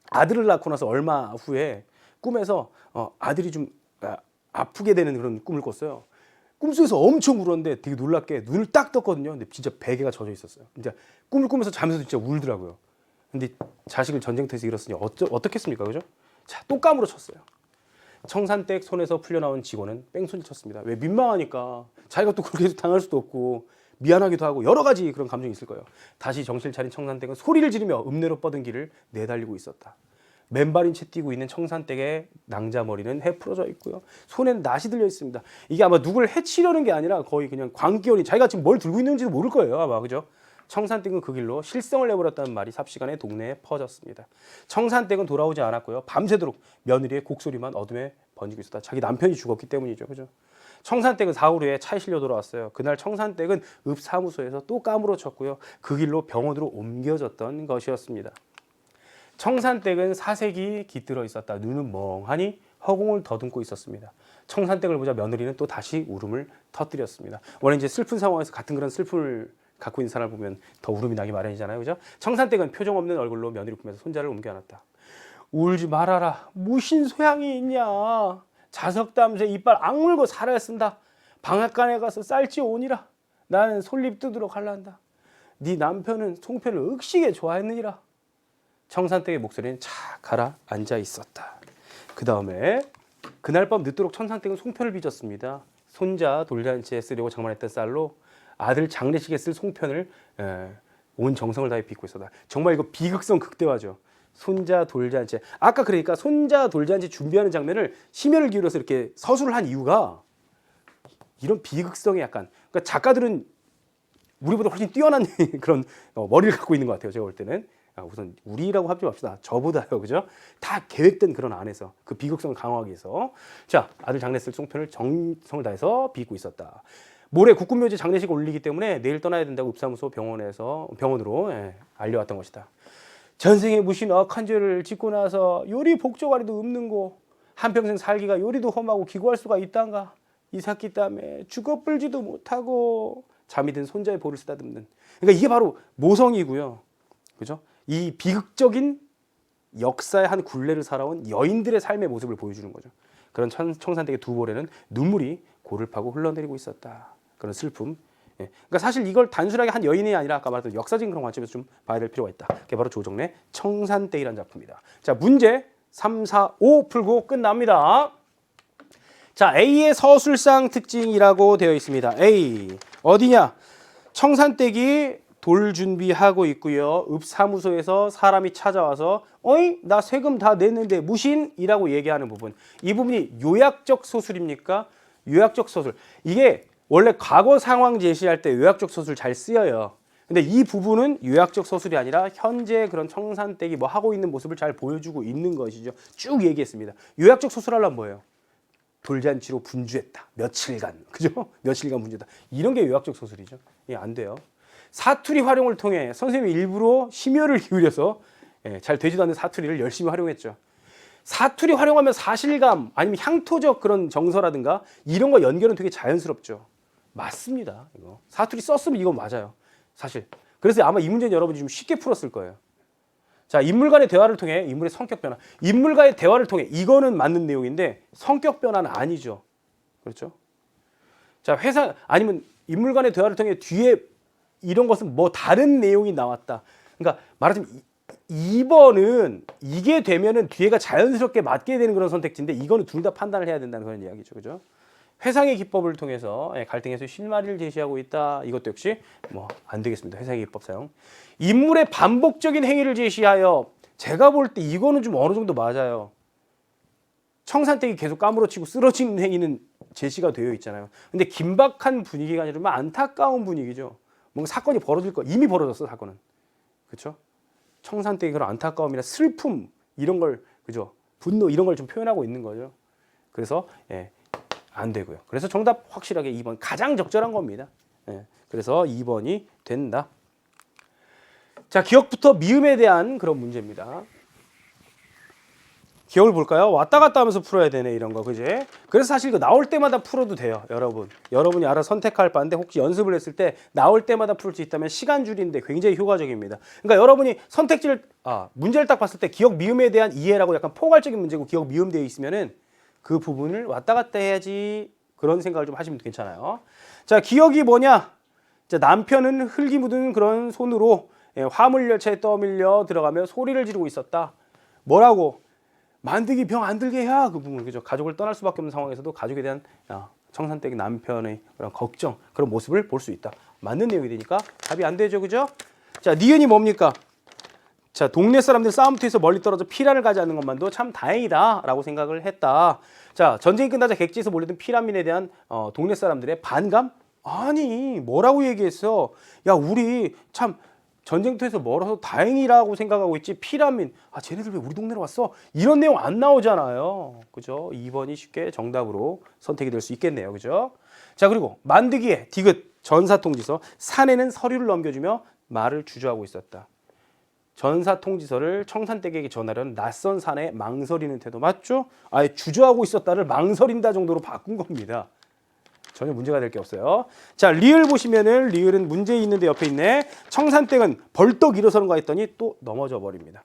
아들을 낳고 나서 얼마 후에 꿈에서 아들이 좀 아프게 되는 그런 꿈을 꿨어요. 꿈속에서 엄청 울었는데 되게 놀랍게 눈을 딱 떴거든요. 근데 진짜 베개가 젖어 있었어요. 진짜 꿈을 꾸면서 자면서 진짜 울더라고요. 근데 자식을 전쟁터에서 잃었으니 어떻겠습니까? 그죠? 자, 또 까무러쳤어요. 청산댁 손에서 풀려나온 직원은 뺑소니 쳤습니다. 왜? 민망하니까. 자기가 또 그렇게 당할 수도 없고 미안하기도 하고 여러 가지 그런 감정이 있을 거예요. 다시 정신을 차린 청산댁은 소리를 지르며 읍내로 뻗은 길을 내달리고 있었다. 맨발인 채 뛰고 있는 청산댁의 낭자머리는 해풀어져 있고요. 손에는 낫이 들려 있습니다. 이게 아마 누굴 해치려는 게 아니라 거의 그냥 광기원이 자기가 지금 뭘 들고 있는지도 모를 거예요. 아마 그죠? 청산댁은 그 길로 실성을 내버렸다는 말이 삽시간에 동네에 퍼졌습니다. 청산댁은 돌아오지 않았고요. 밤새도록 며느리의 곡소리만 어둠에 번지고 있었다. 자기 남편이 죽었기 때문이죠. 그죠? 청산댁은 사흘 후에 차에 실려 돌아왔어요. 그날 청산댁은 읍사무소에서 또 까무러쳤고요. 그 길로 병원으로 옮겨졌던 것이었습니다. 청산댁은 사색이 깃들어 있었다. 눈은 멍하니 허공을 더듬고 있었습니다. 청산댁을 보자 며느리는 또 다시 울음을 터뜨렸습니다. 원래 이제 슬픈 상황에서 같은 그런 슬픔을 갖고 있는 사람을 보면 더 울음이 나기 마련이잖아요. 그죠? 청산댁은 표정 없는 얼굴로 며느리 품에서 손자를 옮겨놨다. 울지 말아라. 무슨 소양이 있냐. 자석담새 이빨 악물고 살아야 쓴다. 방앗간에 가서 쌀지 오니라. 나는 솔잎 뜯으러 갈란다. 네 남편은 송편을 억시게 좋아했느니라. 청산댁의 목소리는 착 가라앉아 있었다. 그 다음에 그날 밤 늦도록 청산댁은 송편을 빚었습니다. 손자 돌잔치에 쓰려고 장만했던 쌀로 아들 장례식에 쓸 송편을 온 정성을 다해 빚고 있었다. 정말 이거 비극성 극대화죠. 손자 돌잔치. 아까 그러니까 손자 돌잔치 준비하는 장면을 심혈을 기울여서 이렇게 서술을 한 이유가 이런 비극성이 약간, 그러니까 작가들은 우리보다 훨씬 뛰어난 그런 머리를 갖고 있는 것 같아요. 제가 볼 때는. 우선 우리라고 하지 맙시다. 저보다요. 그죠? 다 계획된 그런 안에서 그 비극성을 강화하기 위해서. 자, 아들 장례 쓸 송편을 정성을 다해서 빚고 있었다. 모레 국군묘지 장례식 올리기 때문에 내일 떠나야 된다고 읍사무소 병원으로 알려왔던 것이다. 전생에 무신 억한 죄를 짓고 나서 요리 복조가리도 없는고 한평생 살기가 요리도 험하고 기구할 수가 있단가. 이 새끼 땀에 죽어불지도 못하고 잠이 든 손자의 볼을 쓰다듬는. 그러니까 이게 바로 모성이고요. 그죠? 이 비극적인 역사의 한 굴레를 살아온 여인들의 삶의 모습을 보여주는 거죠. 그런 청산댁의 두 볼에는 눈물이 골을 파고 흘러내리고 있었다. 그런 슬픔. 그러니까 사실 이걸 단순하게 한 여인이 아니라 아까 말했던 역사적인 그런 관점에서 좀 봐야 될 필요가 있다. 그게 바로 조정래 청산댁이라는 작품입니다. 자, 문제 3, 4, 5 풀고 끝납니다. 자, A의 서술상 특징이라고 되어 있습니다. A 어디냐? 청산댁이 돌 준비하고 있고요. 읍사무소에서 사람이 찾아와서 어이? 나 세금 다 냈는데 무신이라고 얘기하는 부분. 이 부분이 요약적 소술입니까? 요약적 소술. 이게 원래 과거 상황 제시할 때 요약적 소술 잘 쓰여요. 근데 이 부분은 요약적 소술이 아니라 현재 그런 청산댁이 뭐 하고 있는 모습을 잘 보여주고 있는 것이죠. 쭉 얘기했습니다. 요약적 소술 하려면 뭐예요? 돌잔치로 분주했다. 며칠간. 그죠? 며칠간 분주했다. 이런 게 요약적 소술이죠. 예, 안 돼요. 사투리 활용을 통해 선생님이 일부러 심혈을 기울여서 잘 되지도 않는 사투리를 열심히 활용했죠. 사투리 활용하면 사실감 아니면 향토적 그런 정서라든가 이런 거 연결은 되게 자연스럽죠. 맞습니다. 이거. 사투리 썼으면 이건 맞아요. 사실. 그래서 아마 이 문제는 여러분이 좀 쉽게 풀었을 거예요. 자, 인물 간의 대화를 통해 인물의 성격 변화. 인물과의 대화를 통해 이거는 맞는 내용인데 성격 변화는 아니죠. 그렇죠? 자, 회사 아니면 인물 간의 대화를 통해 뒤에 이런 것은 뭐 다른 내용이 나왔다. 그러니까 말하자면 2번은 이게 되면은 뒤에가 자연스럽게 맞게 되는 그런 선택지인데 이거는 둘 다 판단을 해야 된다는 그런 이야기죠. 그죠? 회상의 기법을 통해서 갈등 해소의 실마리를 제시하고 있다. 이것도 역시 뭐 안 되겠습니다. 회상의 기법 사용. 인물의 반복적인 행위를 제시하여 제가 볼 때 이거는 좀 어느 정도 맞아요. 청산댁이 계속 까무러치고 쓰러지는 행위는 제시가 되어 있잖아요. 근데 긴박한 분위기가 아니라 안타까운 분위기죠. 뭔가 사건이 벌어질 거 이미 벌어졌어 사건은. 그렇죠? 청산댁의 그런 안타까움이나 슬픔 이런 걸 그죠? 분노 이런 걸 좀 표현하고 있는 거죠. 그래서 안 되고요. 그래서 정답 확실하게 2번 가장 적절한 겁니다. 그래서 2번이 된다. 자, 기억부터 미음에 대한 그런 문제입니다. 기억을 볼까요? 왔다 갔다 하면서 풀어야 되네 이런 거 그제? 그래서 사실 이거 나올 때마다 풀어도 돼요. 여러분이 알아서 선택할 바인데 혹시 연습을 했을 때 나올 때마다 풀 수 있다면 시간 줄이는데 굉장히 효과적입니다. 그러니까 여러분이 문제를 딱 봤을 때 기억 미음에 대한 이해라고 약간 포괄적인 문제고 기억 미음 되어 있으면은 그 부분을 왔다 갔다 해야지 그런 생각을 좀 하시면 괜찮아요. 자, 기억이 뭐냐? 자, 남편은 흙이 묻은 그런 손으로 화물열차에 떠밀려 들어가며 소리를 지르고 있었다. 뭐라고? 만드기 병 안 들게 해야 그 부분 그죠? 가족을 떠날 수밖에 없는 상황에서도 가족에 대한 청산댁 남편의 그런 걱정, 그런 모습을 볼 수 있다. 맞는 내용이 되니까 답이 안 되죠, 그죠? 자, 니은이 뭡니까? 자, 동네 사람들 싸움터에서 멀리 떨어져 피란을 가지 않는 것만도 참 다행이다라고 생각을 했다. 자, 전쟁이 끝나자 객지에서 몰려든 피란민에 대한 동네 사람들의 반감? 아니, 뭐라고 얘기했어? 야, 우리 참 전쟁터에서 멀어서 다행이라고 생각하고 있지. 피란민, 아, 쟤네들 왜 우리 동네로 왔어? 이런 내용 안 나오잖아요. 그죠? 2번이 쉽게 정답으로 선택이 될 수 있겠네요. 그죠? 자, 그리고 만드기에 디귿 전사통지서 사내는 서류를 넘겨주며 말을 주저하고 있었다. 전사통지서를 청산댁에게 전하려는 낯선 사내의 망설이는 태도 맞죠? 아예 주저하고 있었다를 망설인다 정도로 바꾼 겁니다. 전혀 문제가 될 게 없어요. 자, 리을 보시면은 리을은 문제 있는데 옆에 있네. 청산댁은 벌떡 일어서는가 했더니 또 넘어져 버립니다.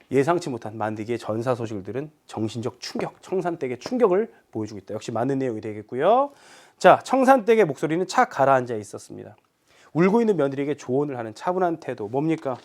예상치 못한 만드기의 전사 소식을 들은 정신적 충격, 청산댁의 충격을 보여주고 있다. 역시 맞는 내용이 되겠고요. 자, 청산댁의 목소리는 착 가라앉아 있었습니다. 울고 있는 며느리에게 조언을 하는 차분한 태도 뭡니까?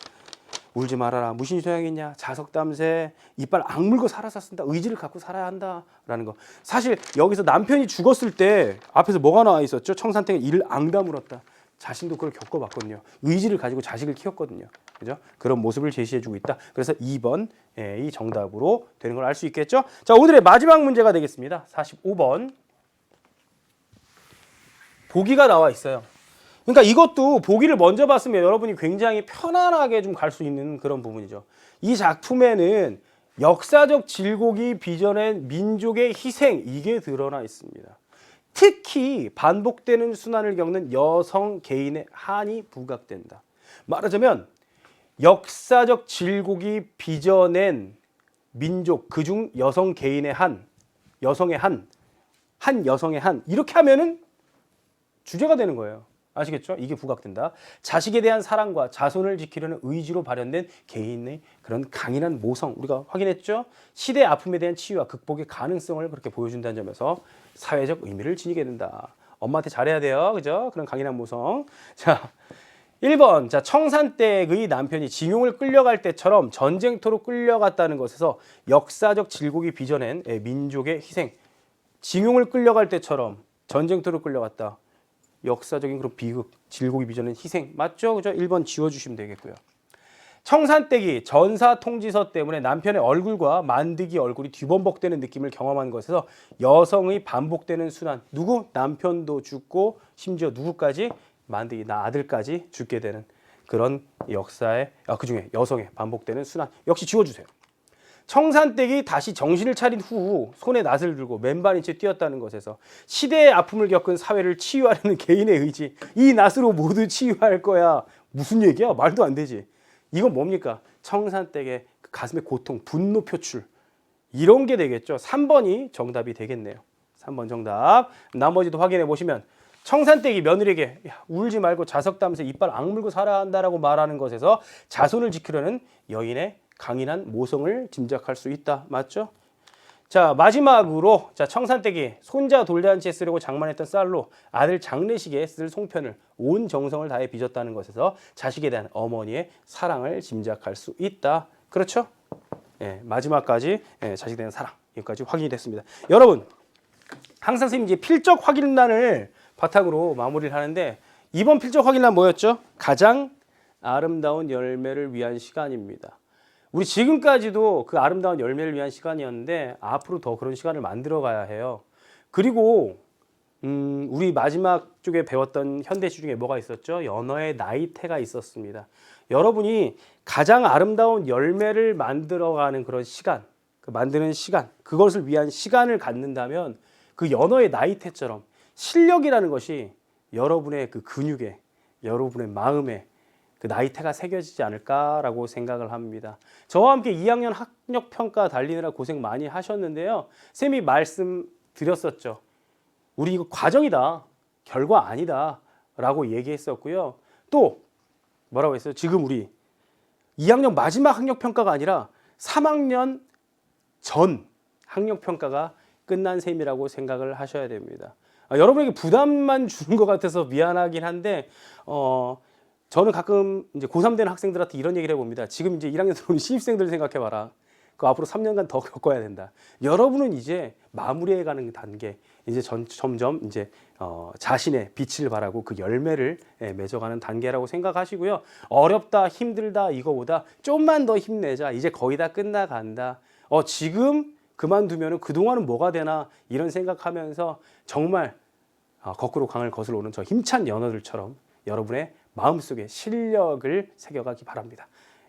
울지 말아라. 무슨 소용이냐. 자석담새. 이빨 악물고 살아서 쓴다. 의지를 갖고 살아야 한다라는 거. 사실 여기서 남편이 죽었을 때 앞에서 뭐가 나와 있었죠? 청산댁은 이를 앙다물었다. 자신도 그걸 겪어봤거든요. 의지를 가지고 자식을 키웠거든요. 그죠? 그런 모습을 제시해주고 있다. 그래서 2번 이 정답으로 되는 걸 알 수 있겠죠? 자, 오늘의 마지막 문제가 되겠습니다. 45번. 보기가 나와 있어요. 그러니까 이것도 보기를 먼저 봤으면 여러분이 굉장히 편안하게 좀 갈 수 있는 그런 부분이죠. 이 작품에는 역사적 질곡이 빚어낸 민족의 희생, 이게 드러나 있습니다. 특히 반복되는 순환을 겪는 여성 개인의 한이 부각된다. 말하자면 역사적 질곡이 빚어낸 민족, 그중 여성 개인의 한, 여성의 한 여성의 한, 이렇게 하면은 주제가 되는 거예요. 아시겠죠? 이게 부각된다. 자식에 대한 사랑과 자손을 지키려는 의지로 발현된 개인의 그런 강인한 모성, 우리가 확인했죠? 시대의 아픔에 대한 치유와 극복의 가능성을 그렇게 보여준다는 점에서 사회적 의미를 지니게 된다. 엄마한테 잘해야 돼요. 그죠? 그런 강인한 모성. 자, 1번. 자, 청산댁의 남편이 징용을 끌려갈 때처럼 전쟁터로 끌려갔다는 것에서 역사적 질곡이 빚어낸 민족의 희생. 징용을 끌려갈 때처럼 전쟁터로 끌려갔다. 역사적인 그런 비극, 질곡이 빚어낸 희생. 맞죠? 그죠? 1번 지워주시면 되겠고요. 청산댁이 전사통지서 때문에 남편의 얼굴과 만드기 얼굴이 뒤범벅되는 느낌을 경험한 것에서 여성의 반복되는 순환. 누구? 남편도 죽고 심지어 누구까지? 만드기, 나 아들까지 죽게 되는 그런 역사의, 그중에 여성의 반복되는 순환. 역시 지워주세요. 청산댁이 다시 정신을 차린 후 손에 낫을 들고 맨발인 채 뛰었다는 것에서 시대의 아픔을 겪은 사회를 치유하려는 개인의 의지, 이 낫으로 모두 치유할 거야. 무슨 얘기야? 말도 안 되지. 이건 뭡니까? 청산댁의 가슴의 고통, 분노 표출, 이런 게 되겠죠. 3번이 정답이 되겠네요. 3번 정답. 나머지도 확인해 보시면 청산댁이 며느리에게 울지 말고 자석담새 이빨 악물고 살아야 한다라고 말하는 것에서 자손을 지키려는 여인의 강인한 모성을 짐작할 수 있다. 맞죠? 자, 마지막으로 자, 청산댁이 손자 돌잔치에 쓰려고 장만했던 쌀로 아들 장례식에 쓸 송편을 온 정성을 다해 빚었다는 것에서 자식에 대한 어머니의 사랑을 짐작할 수 있다. 그렇죠? 예, 마지막까지 자식에 대한 사랑, 여기까지 확인이 됐습니다. 여러분, 항상 선생님 이제 필적 확인란을 바탕으로 마무리를 하는데 이번 필적 확인란 뭐였죠? 가장 아름다운 열매를 위한 시간입니다. 우리 지금까지도 그 아름다운 열매를 위한 시간이었는데 앞으로 더 그런 시간을 만들어 가야 해요. 그리고 우리 마지막 쪽에 배웠던 현대시 중에 뭐가 있었죠? 연어의 나이테가 있었습니다. 여러분이 가장 아름다운 열매를 만들어가는 그런 시간, 그 만드는 시간, 그것을 위한 시간을 갖는다면 그 연어의 나이테처럼 실력이라는 것이 여러분의 그 근육에, 여러분의 마음에 그 나이테가 새겨지지 않을까라고 생각을 합니다. 저와 함께 2학년 학력평가 달리느라 고생 많이 하셨는데요. 쌤이 말씀드렸었죠. 우리 이거 과정이다. 결과 아니다. 라고 얘기했었고요. 또 뭐라고 했어요? 지금 우리 2학년 마지막 학력평가가 아니라 3학년 전 학력평가가 끝난 셈이라고 생각을 하셔야 됩니다. 여러분에게 부담만 주는 것 같아서 미안하긴 한데 저는 가끔 이제 고3 되는 학생들한테 이런 얘기를 해봅니다. 지금 이제 1학년 들어오는 신입생들 생각해봐라. 그 앞으로 3년간 더 겪어야 된다. 여러분은 이제 마무리해가는 단계, 이제 점점 이제 자신의 빛을 발하고 그 열매를 맺어가는 단계라고 생각하시고요. 어렵다, 힘들다 이거보다 좀만 더 힘내자. 이제 거의 다 끝나간다. 지금 그만두면 그동안은 뭐가 되나 이런 생각하면서 정말 거꾸로 강을 거슬러 오는 저 힘찬 연어들처럼 여러분의 마음속에 실력을 새겨가기 바랍니다.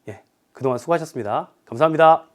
예, 그동안 수고하셨습니다. 감사합니다.